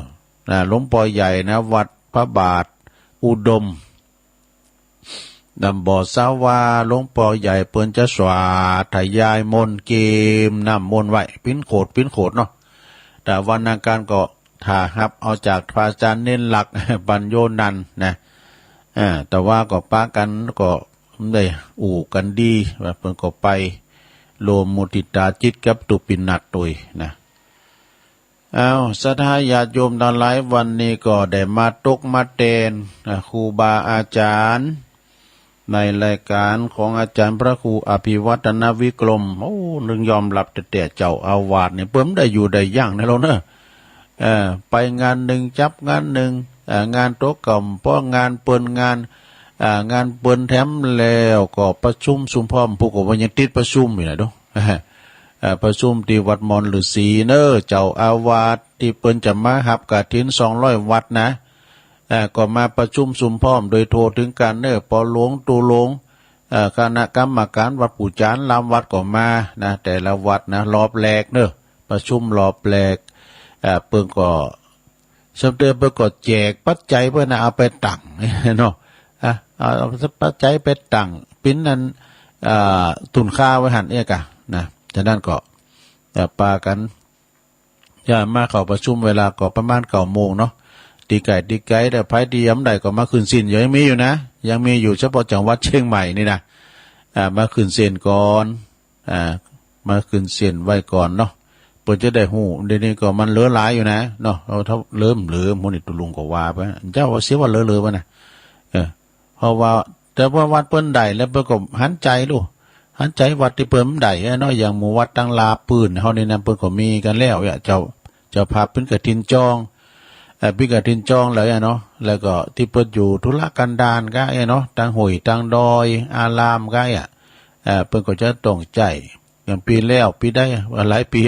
หลวงปู่ใหญ่นะวัดพระบาทอุดมดำบ่อสาวาหลวงปู่ใหญ่เปิ้นจะสวาทยายมนต์เกมน้ำมนต์ไว้ปิ้นโขดเนาะแต่วันนาการก็ถ้าครับเอาจากพระอาจารย์เน้นหลักปัญโยนันนะแต่ว่าก็ป้ากันก็ได้อู่กันดีเพิ่นก็ไปโลมุติตาจิตกับตุปินัดตุยนะศรัทธาญาติโยมทั้งหลายวันนี้ก็ได้มาตกมาเตนครูบาอาจารย์ในรายการของอาจารย์พระครูอภิวัฒนวิกรมนึงยอมรับแต่เจ้าอาวาสเนี่ยเพิ่มได้อยู่ได้ย่างในเราเนอะไปงานหนึ่งจับงานหนึ่งงานโต๊ะกำเพราะงานเปิ้นงานเปิ้นแถมแล้วก็ประชุมสุมพร้อมผู้ก็ว่ายังติดประชุมอยู่นะดูประชุมที่วัดมอนฤาษีเนอเจ้าอาวาสที่เปิ้นจะมาหับกฐิน200 วัดนะก็มาประชุมสุมพร้อมโดยโทรถึงกันเนอปอหลวงตูหลวงคณะกรรมการวัดปู่จานลำวัดก็มานะแต่ละวัดนะรอบแรกเนอประชุมรอบแรกเปิ้นก็สมเด็จเปิ้นก็แจกปัจจัยเพิ่นเอาไปตั้งเนาะเอาปัจจัยไปตั้งปิ้นนั้นตุนค่าไว้หั่นเอกะนะฉะนั้นก็ปากันอย่ามาเข้าประชุมเวลาก็ประมาณ9 โมงเนาะตีไก่แต่ไผที่ย้ำใดก็มาขึ้นศีลยังมีอยู่นะยังมีอยู่เฉพาะจังหวัดเชียงใหม่นี่นะมาขึ้นศีลก่อนมาขึ้นศีลไว้ก่อนเนาะเพิ่นจะได้ฮู้เดี๋ยวนี้ก็มันเหลือหลายอยู่นะเนาะเอาถ้าเริ่มเหลือหมู่นี่ตุลุงก็ว่าไปเจ้าว่าเสียว่าเหลือๆบ่นะเพราะว่าแต่ว่าวัดเพิ่นได้แล้วเพิ่นก็หันใจลูกหันใจวัดที่เพิ่นได้เนาะอย่างหมู่วัดตั้งลาปืนเฮานี่นำเพิ่นก็มีกันแล้วเจ้าภาพเพิ่นก็ทินจองพี่กฐินจองเลยเนาะแล้วก็ที่เปิดอยู่ธุรกันดารก็เนาะตั้งห้วยตั้งดอยอารามก็เพิ่นก็จะต้องใจอย่างปีแล้วปีได้หลายปี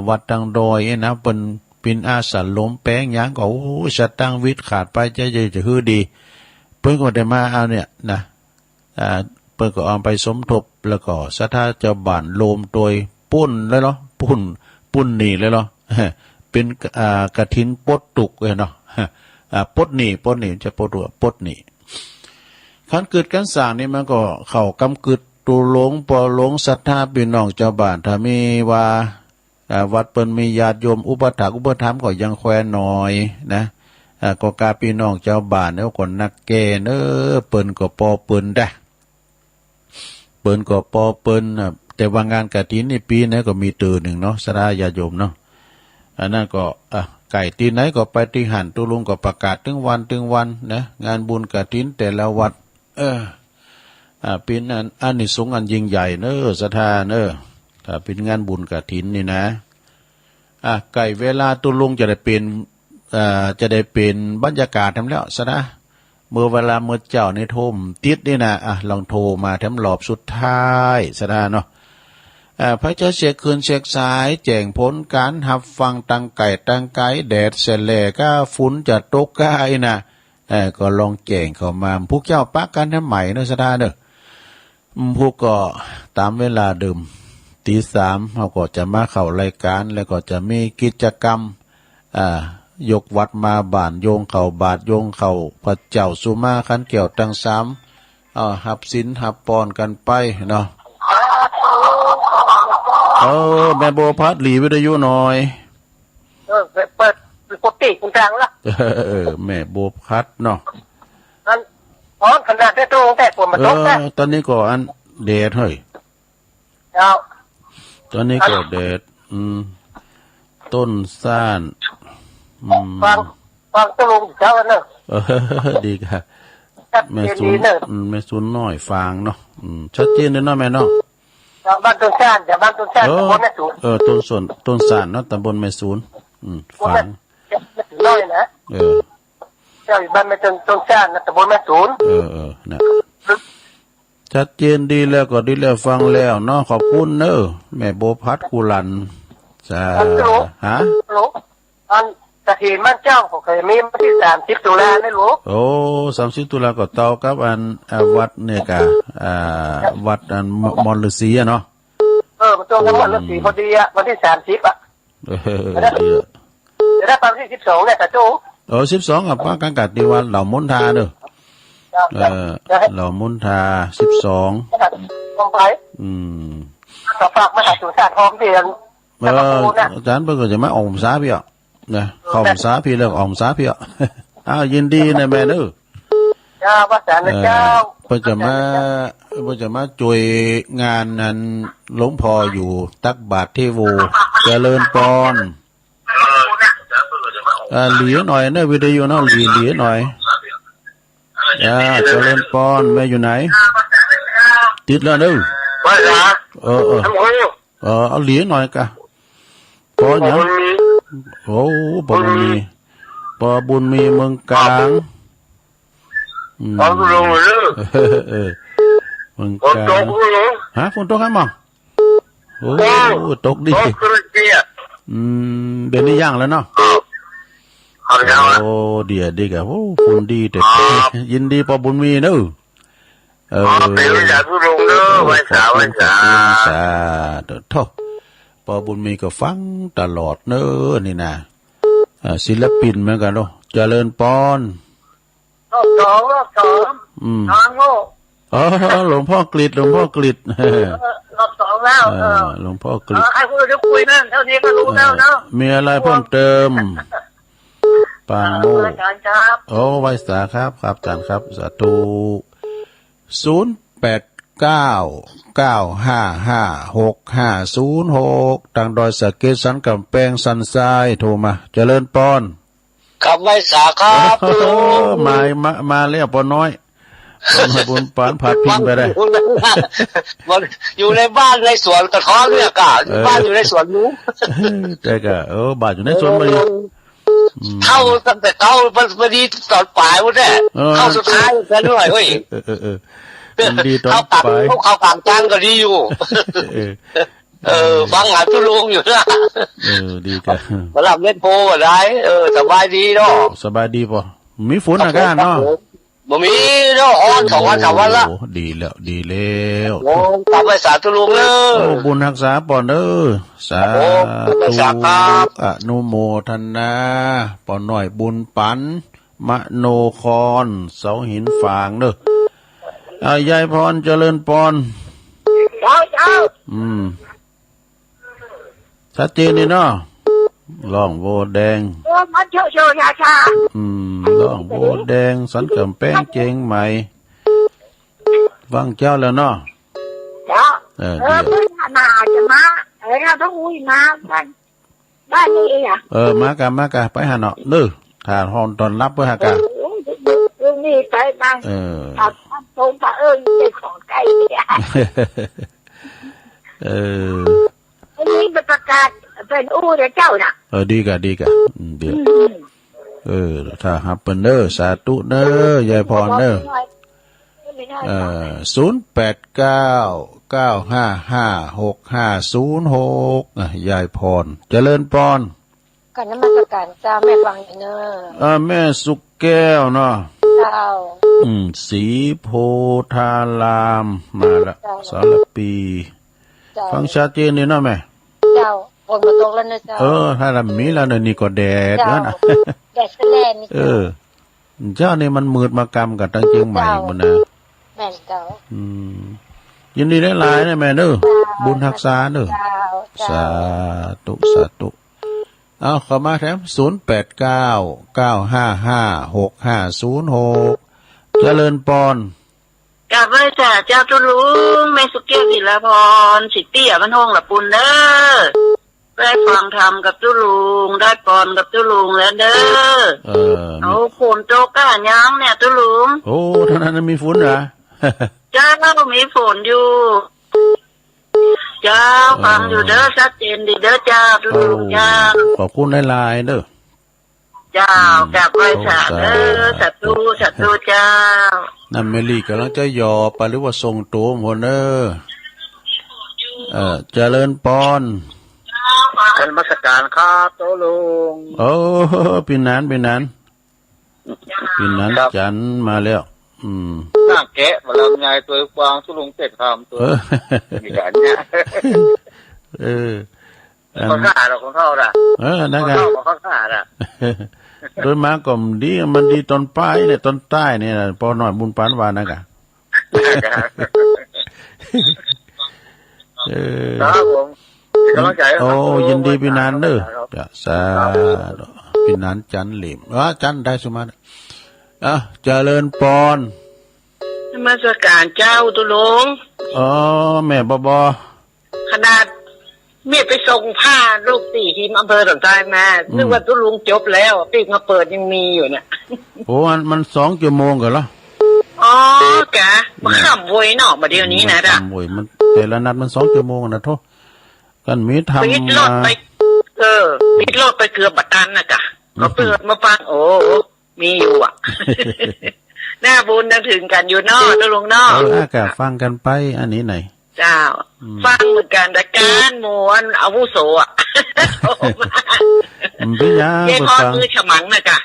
วัดตั้งดอยนะเพิ่นปินอาสาล้มแป้งหยังก็โอ้สตังวิทย์ขาดไปจะฮือดีเพิ่นก็ได้มาเอาเนี่ยนะเพิ่นก็เอาไปสมทบแล้วก็ศรัทธาเจ้าบ้านโลมโดยปุ้นเลยเนาะปุ้นนี่เลยเนาะเป็นกฐินปดตุกเนาะปดหนีจะปดตัวปดหนีขันเกิดกันสร้างนี่มันก็เข้ากำกึดตูหลงปอหลงศรัทธาพี่น้องเจ้าบ้านถ้ามีว่าวัดเปิ้นมีญาติโยมอุปถัมภ์ก็ยังแควนหน่อยนะก็กาพี่น้องเจ้าบ้านแล้วก็นักเกณฑ์เปิ้นก็ปอเปิ้นได้เปิ้นก็ปอเปิ้นแต่ว่างานกฐินนี่ปีนี้ก็มีตื่นหนึ่งเนาะศรัทธาญาติโยมเนาะอันนั้นก็ไก่ที่ไหนก็ไปที่หันตุลุงก็ประกาศถึงวันนะงานบุญกฐินแต่ละวัดเป็นอันนี้สงอันยิ่งใหญ่ศรัทธาถ้าเป็นงานบุญกฐินนี่นะไก่เวลาตุลุงจะได้เป็นบรรยากาศทำแล้วซะนะเมื่อเวลาเมื่อเจ้าในโทมติดนี่นะลองโทรมาแถมรอบสุดท้ายซะนะเนาะพระเจ้าเสียคืนเสียสายแจ้งผลการหับฟังตังไก่แดดเสลก็ฝุ่นจะตกก็นะก็ลองแจ้งเข้ามาพวกเจ้าปักกันทำใหม่เนอะสดาเนอะพวกก็ตามเวลาเดิมตี 3เขาก็จะมาเข้ารายการแล้วก็จะมีกิจกรรมยกวัดมาบ้านโยงเข่าบาทโยงเข่าพระเจ้าสุมาขันเกี่ยวตั้ง3หับศีลหับปอนกันไปเนาะแม่โบพัดหลีวิทยุหน่อยเปิดปกติคุณกลางละแม่โบพัดเนาะนั่นขนาดได้ตรงแต่ฝนมาตกแต่ตอนนี้ก็อันเดดเฮ้ย เจ้าตอนนี้ก็แดดต้นซ่านฟังตะลุงเจ้าเนอะดีค่ะแม่ศูนย์น้อยฟางเนาะชัดเจนเลยเนาะแม่เนาะบ้านต้นซ่านจากบ้านต้นซ่านตำบลแม่ศูนย์ต้นซ่านเนาะตำบลแม่ศูนย์ฟางน้อยนะเจ้าอยู่บ้านแม่ต้นซ่านนะตำบลแม่ศูนย์นะชัดเจนดีแล้วก็ดีแล้วฟังแล้วเนาะขอบคุณเนอะแม่โบพัดกุลันจ้าฮะอันกะถิ่นบ้านเจ้าผมเคยมีวันที่30 ตุลาได้รู้โอ้30 ตุลาก็เตากับอันวัดเนี่ยกะวัดอันมอญฤาษีอะเนาะมันตรงกับมอญฤาษีพอดีอะวันที่30อะจะได้ตอนที่12เนี่ยแต่โจ้12กับป้ากังกัดดีวันเหล่ามนทาเนอะเหล่ามนทา12ลงไปต่อฝากมหาสุสานทองเดือนอาจารย์เพิ่งจะมาอมสาพี่อ่ะนะขอมสาพี่เรื่องอมสาพี่อ่ะยินดีนะแม่เนอะว่าสารเจ้าเพิ่งจะมาช่วยงานนั้นหลวงพ่ออยู่ตักบาตรเทโวเจริญปอนเหลียหน่อยนะวิดีโอเนาะเหลียหน่อยเจริญปอนแม่อยู่ไหนติดแล้วเนอะเอาเหลียหน่อยกะปอเนี่ยโอ้ปอบุญมีเมืองกลางเมืองกลางฮะฝนตกไหมมั่งโอ้ตกดิเดี๋ยวนี้ย่างแล้วเนาะโอ้เดี๋ยวดีกะโอ้ฝนดีแต่ยินดีปอบุญมีเนอะเป็นวิชาทุรงเนอะไว้สาโทษปอบุญมีก็ฟังตลอดเนอะนี่นะศิลปินเหมือนกันเนาะเจริญปอนรอบสองทางโง่หลวงพ่อกฤษรอบ2แล้วหลวงพ่อกฤษใครพูดจะคุยนั่นเท่านี้ก็รู้แล้วเนาะมีอะไรเพิ่มเติมปางโมโอ้ไว้สาครับอาจารย์ครับสาธุ0899556506ทางดอยสะเก็ดสันกำแพงสันทรายโทรมาเจริญปอนกับไว้สาครับมาแล้วปอน้อยบุญปานผัดพิงไปได้อยู่ในบ้านในสวนกระท้อนเนี่ยกะบ้านอยู่ในสวนนู้แต่ก็บ้านอยู่ในสวนมาดิเข้าตั้งแต่เข้าพอดีตอนปลายวันแรกเข้าสุดท้ายกันหน่อยเว้ยดีตอนปลายเข้ากลางกลางก็ดีอยู่ฟังหาทุลุงอยู่นะดีกันมาหลับเล่นโพอะไรสบายดีเนาะสบายดีป่ะมีฝนอากาศเนาะบ่มีเนาะอ่อน2 วัน3 วันละดีแล้วโอ้ตามไปสาธุลุงเด้อบุญรักษาปอนเด้อสาธุอนุโมทนาปอนหน่อยบุญปันมโนครเสาหินฝางเด้อยายพรเจริญปอนเจ้าชัดเจนนี่เนาะล่องโวแดงมันเชื่อชาล่องโวแดงสันกำแพงเจงใหม่ฟังเจ้าแล้วเนาะเพิ่งมาจะมาเราต้องอุ้ยมาบ้านนี้มากะไปหาเนาะถ้าฮอนตอนรับเพื่อหากะนี่ไปบ้างตรงตาเป็นของไก่อันนี้ประกาศเป็นอู้เจ้าน่ะดีกะเดี๋ยวถ้าฮับเปิ้นสาธุยายพร0899556506ยายพรเจริญปอนกันนมัสการเจ้าแม่ฟังเนอะแม่สุกแก้วเนาะเจ้าสีโพธารามมาละสารปีฟังชัดเจนนี่เนาะแม่เจ้าฝนมาตกแล้วนะเจ้าถ้ามีแล้วนี่ก็แดดแล้วนะแดดแรงนี่เจ้านี่มันมืดมากรรมกับตั้งเชียงใหม่หมดนะแม่เจ้ายินดีได้หลายนะแม่เด้อบุญรักษาเด้อสาธุเอาเข้ามาแถม0899556506เจริญปอน กราบไหว้จ้าเจ้าตุลุงแม่สุเกียวศิลาพรสิเตี้ยมันห้องละปุนเด้อได้ฟังธรรมกับตุลุงได้ปอนกับตุลุงแล้วเด้อเอาฝนโจก้ายังเนี่ยตุลุงโอ้ท่านั้นมีฝนเหรอจ้ามีฝนอยู่เจ้าฟังอยู่เด้อชัดเจนดีเด้อจ้าตุลุงจ้าขอบคุณหลายๆเด้อเจ้ากราบไหว้จ้าเด้อสัตว์เจ้านั่นเมลี่กำลังจะหยอไปหรือว่าส่งตัวหมดเด้อเจริญปอนเป็นมาสการครับโตลุงโอ้ปีนั้นจันมาแล้วนั่งแกะมาลำไยตัวกวางทุลุงเป็ดคำตัวมีกันเนี่ยคนข้าเราคนเข้าละนั่นไงคนข้าละโดยมาก็ดีมันดีตอนปลายเนี่ยตอนใต้เนี่ยพอหน่อยบุญปานวานะกะครับผมโอ้ยินดีพี่นันเด้อจะสาพี่นันจันเหลี่ยมจันได้สมาเจริญปอนมาสการเจ้าตุลุงแม่บขนาดเมียไปส่งผ้าลูกสี่ทีมอำเภอต่างๆมานึกว่าตุลุงจบแล้วปีกมาเปิดยังมีอยู่เนี่ยโอ้มัน2 ชั่วโมงกันเหรออ๋อแกมาข้ามวยเนาะมาเดี๋ยวนี้นะข้ามวยมันแต่ละนัดมัน2 ชั่วโมงนะโทษกันมีทำปิดรถไปปิดรถไปเกือบบัดตันนะจ๊ะเขาเปิดมาฟังโอ้มีอยู่อ่ะหน้าบุญนึกถึงกันอยู่นอกตุลุงนอกก็ฟังกันไปอันนี้ไหนเจ้าฟังเหมือนกันแต่การมวนอาวุโสอ่ะเป็นยังเย่พ่อมือฉมังนะจ๊ะ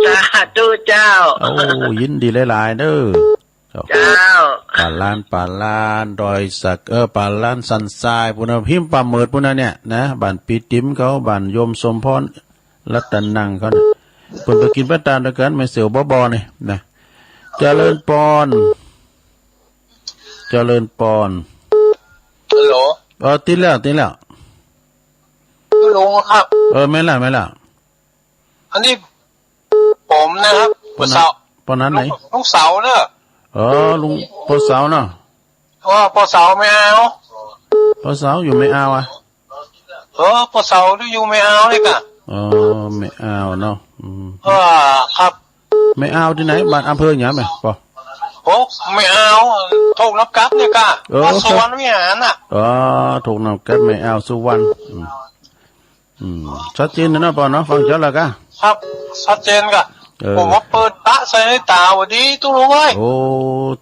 จ้าตู้เจ้าโอ้ยินดีหลายๆเด้อเจ้าป่าลานดอยสักป่าลานสันทรายปุณพิมพ์ป่าเมิดปุณเนี่ยนะบ้านปีติ๋มเขาบ้านโยมสมพรรัตนังเขาเนี่ยคนไปกินประทานด้วยกันไม่เสียวบ่เนี่ยนะเจริญปอนฮัลโหลติดแล้วลุงครับไม่ละอันนี้ผมนะครับปอนนั้นไหนลุงเสาเนอะลุงปอเสาเนาะปอเสาไม่เอาปอเสาอยู่ไม่เอาปอเสาอยู่ไม่เอาเลยกะไม่เอาเนาะครับไม่เอาที่ไหนบ้านอำเภออย่างไหมปอไม่เอาถูกนับกัดเนี่ยกะสุวรรณวิหารน่ะถูกนับกัดไม่เอาสุวรรณชัดเจนนะปอเนาะฟังเจ้าละกะครับชัดเจนกะผมว่าเปิดตาใส่ในตาวันนี้ตู้รู้ไว้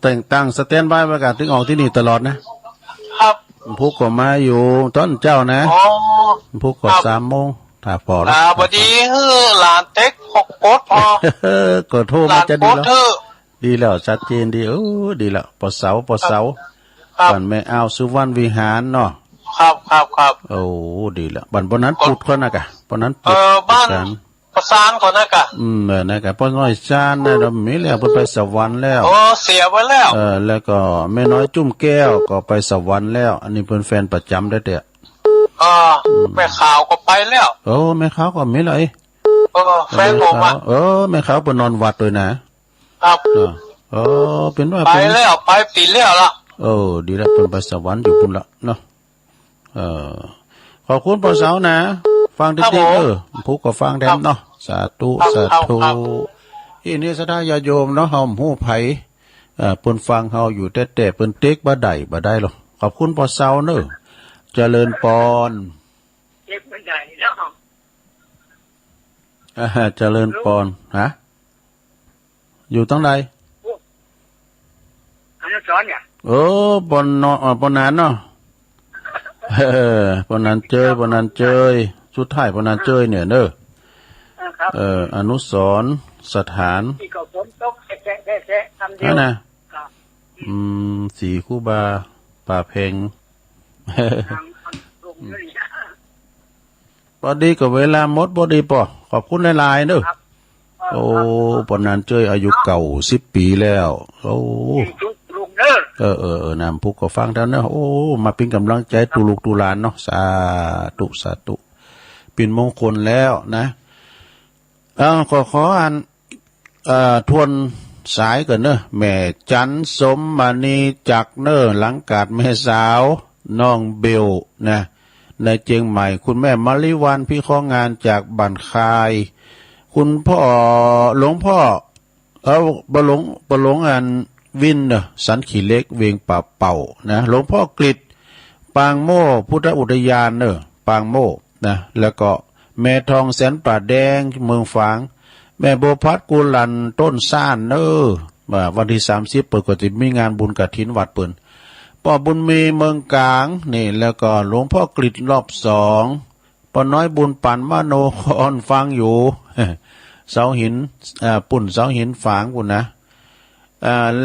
แต่งตั้งสแตนบายประกาศถึงออกที่นี่ตลอดนะครับพุกก็มาอยู่ต้นเจ้านะพุกก็3 โมงถ้าพอแล้ววันนี้หลานเต็ก6 โคตรพอก็โทรมาจะดีแล้วดีแล้วชัดเจนดีดีแล้วปอเสาบ้านแม่เอาสุวรรณวิหารเนาะครับดีแล้วบ้านปนั้นปุดคนนะกะปนั้นปุดบ้านประสานคนนะกะนะกะปน้อยชานนะเรามีแล้วไปสวรรค์แล้วเสียไปแล้วแล้วก็แม่น้อยจุ่มแก้วก็ไปสวรรค์แล้วอันนี้เป็นแฟนประจำได้เด้อแม่ขาวก็ไปแล้วแม่ขาวก็มีเลยแฟนผมอ่ะแม่ขาวไปนอนวัดเลยนะครับเป็นว่าไปแล้วไปปีแล้วล่ะดีแล้วเป็นไปสวรรค์อยู่พุ่นละเนาะขอบคุณปอเสานะฟังดีๆผู้ก็ฟังแดมเนาะสาธุอีนี่สดายาโยมเนาะเฮาหู้ไผเพิ่นฟังเฮาอยู่แต่เพิ่นเต็กบ่ได้หรอกขอบคุณปอเสาเด้อเจริญปอนเต็กบ่ได้แล้วเจริญปอนฮะอยู่ตั้งใดอันนั้นสอนเนี่ยปอนนานเนาะปอนนั้นเจยสุดท้ายปอนนั้นเจยเนี่ยเด้ออนุสรณ์สถานที่เขาฝนตกแซ่ๆทำเดียวนะสีคูบาป่าเพงพอดีกับเวลาหมดพอดีปอขอบคุณหลายๆเด้อปอนนั้นเจยอายุเก่า10 ปีแล้วนำผู้ก็ฟังเท่านั้นมาเป็นกำลังใจตุลูกตุลานเนาะสาธุเป็นมงคลแล้วนะขออ่านทวน สายกันเนอะแม่จันสมมณีจักเนอหลังกาดแม่สาวน้องเบลนะในเชียงใหม่คุณแม่มลิวันพี่ข้องานจากบ้านคายคุณพ่อหลวงพ่อบะหลงอันวินเนอะสันขี่เล็กเวียงป่าเป่านะหลวงพ่อกฤษปางโม่พุทธอุทยานเนอะปางโม่นะแล้วก็แม่ทองแสนป่าแดงเมืองฝางแม่บัวพัดกุลันต้นซ่านเนอะวันที่30เปิดก็จะมีงานบุญกฐินวัดเปิ่นป่อบุญมีเมืองกลางนี่แล้วก็หลวงพ่อกฤษรอบ2ป่อน้อยบุญปันมโนคอนฟังอยู่เสาหินปุ่นเสาหินฝางปุ่นนะ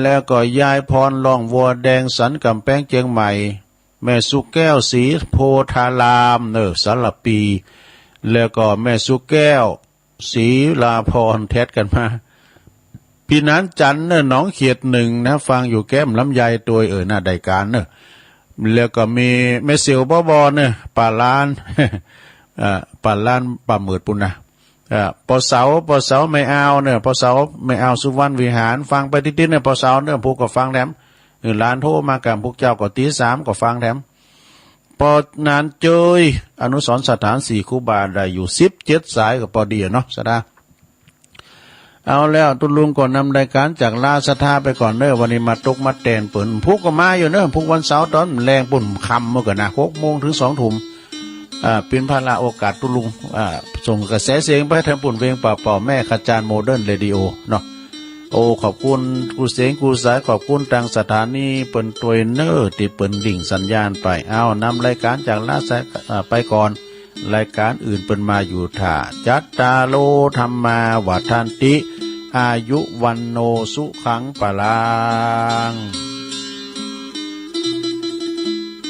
แล้วก็ยายพรล่องวัวแดงสันกำแพงเชียงใหม่แม่สุแก้วศรีโพธารามเนอะสารปีแล้วก็แม่สุแก้วศรีลาพรแทดกันมาพี่นันจันเนอะหนองเขียด1นะฟังอยู่แก้มลำไยตัวหน้าได้การเนอะแล้วก็มีแม่เสียวบ่บ่เนอะป่าล้านป่าล้านป่าหมืดปุ่นนะปอเสาไม่เอาเนอะปอเสาไม่เอาสุวรรณวิหารฟังไปติดๆเนี่ยปอเสาเนอะพวกก็ฟังแถมร้านโทรมากับพวกเจ้าก็ตี3ก็ฟังแถมปอนานเจยอนุสรณ์สถาน4ครูบาได้อยู่17สายก็พอดีเนาะสดาเอาแล้วตุลุงก่อนนำรายการจากลาสถาไปก่อนเนอะวันนี้มาตกมาแตนเปิ่นพุกก็มาอยู่เนอะพุกวันเสาร์ตอนแรงปุ่นค่ำเมื่อกันนะ6 โมงถึง2 ทุ่มเป็นภาระโอกาสตุลุงส่งกระแสเสียงไปทางปุ่นเวียงป่าเป่าแม่ขจารโมเดิร์นเรดิโอเนาะโอ้ขอบคุณกูเสียงกูสายขอบคุณทางสถานีเปิ่นตัวเนอร์ที่เปิ่นดิ่งสัญญาณไปเอานำรายการจากลาสไปก่อนรายการอื่นเปิ่นมาอยู่ท่าจัตตาโลธรรมาวัฏันติอายุวันโนสุขังปะลัง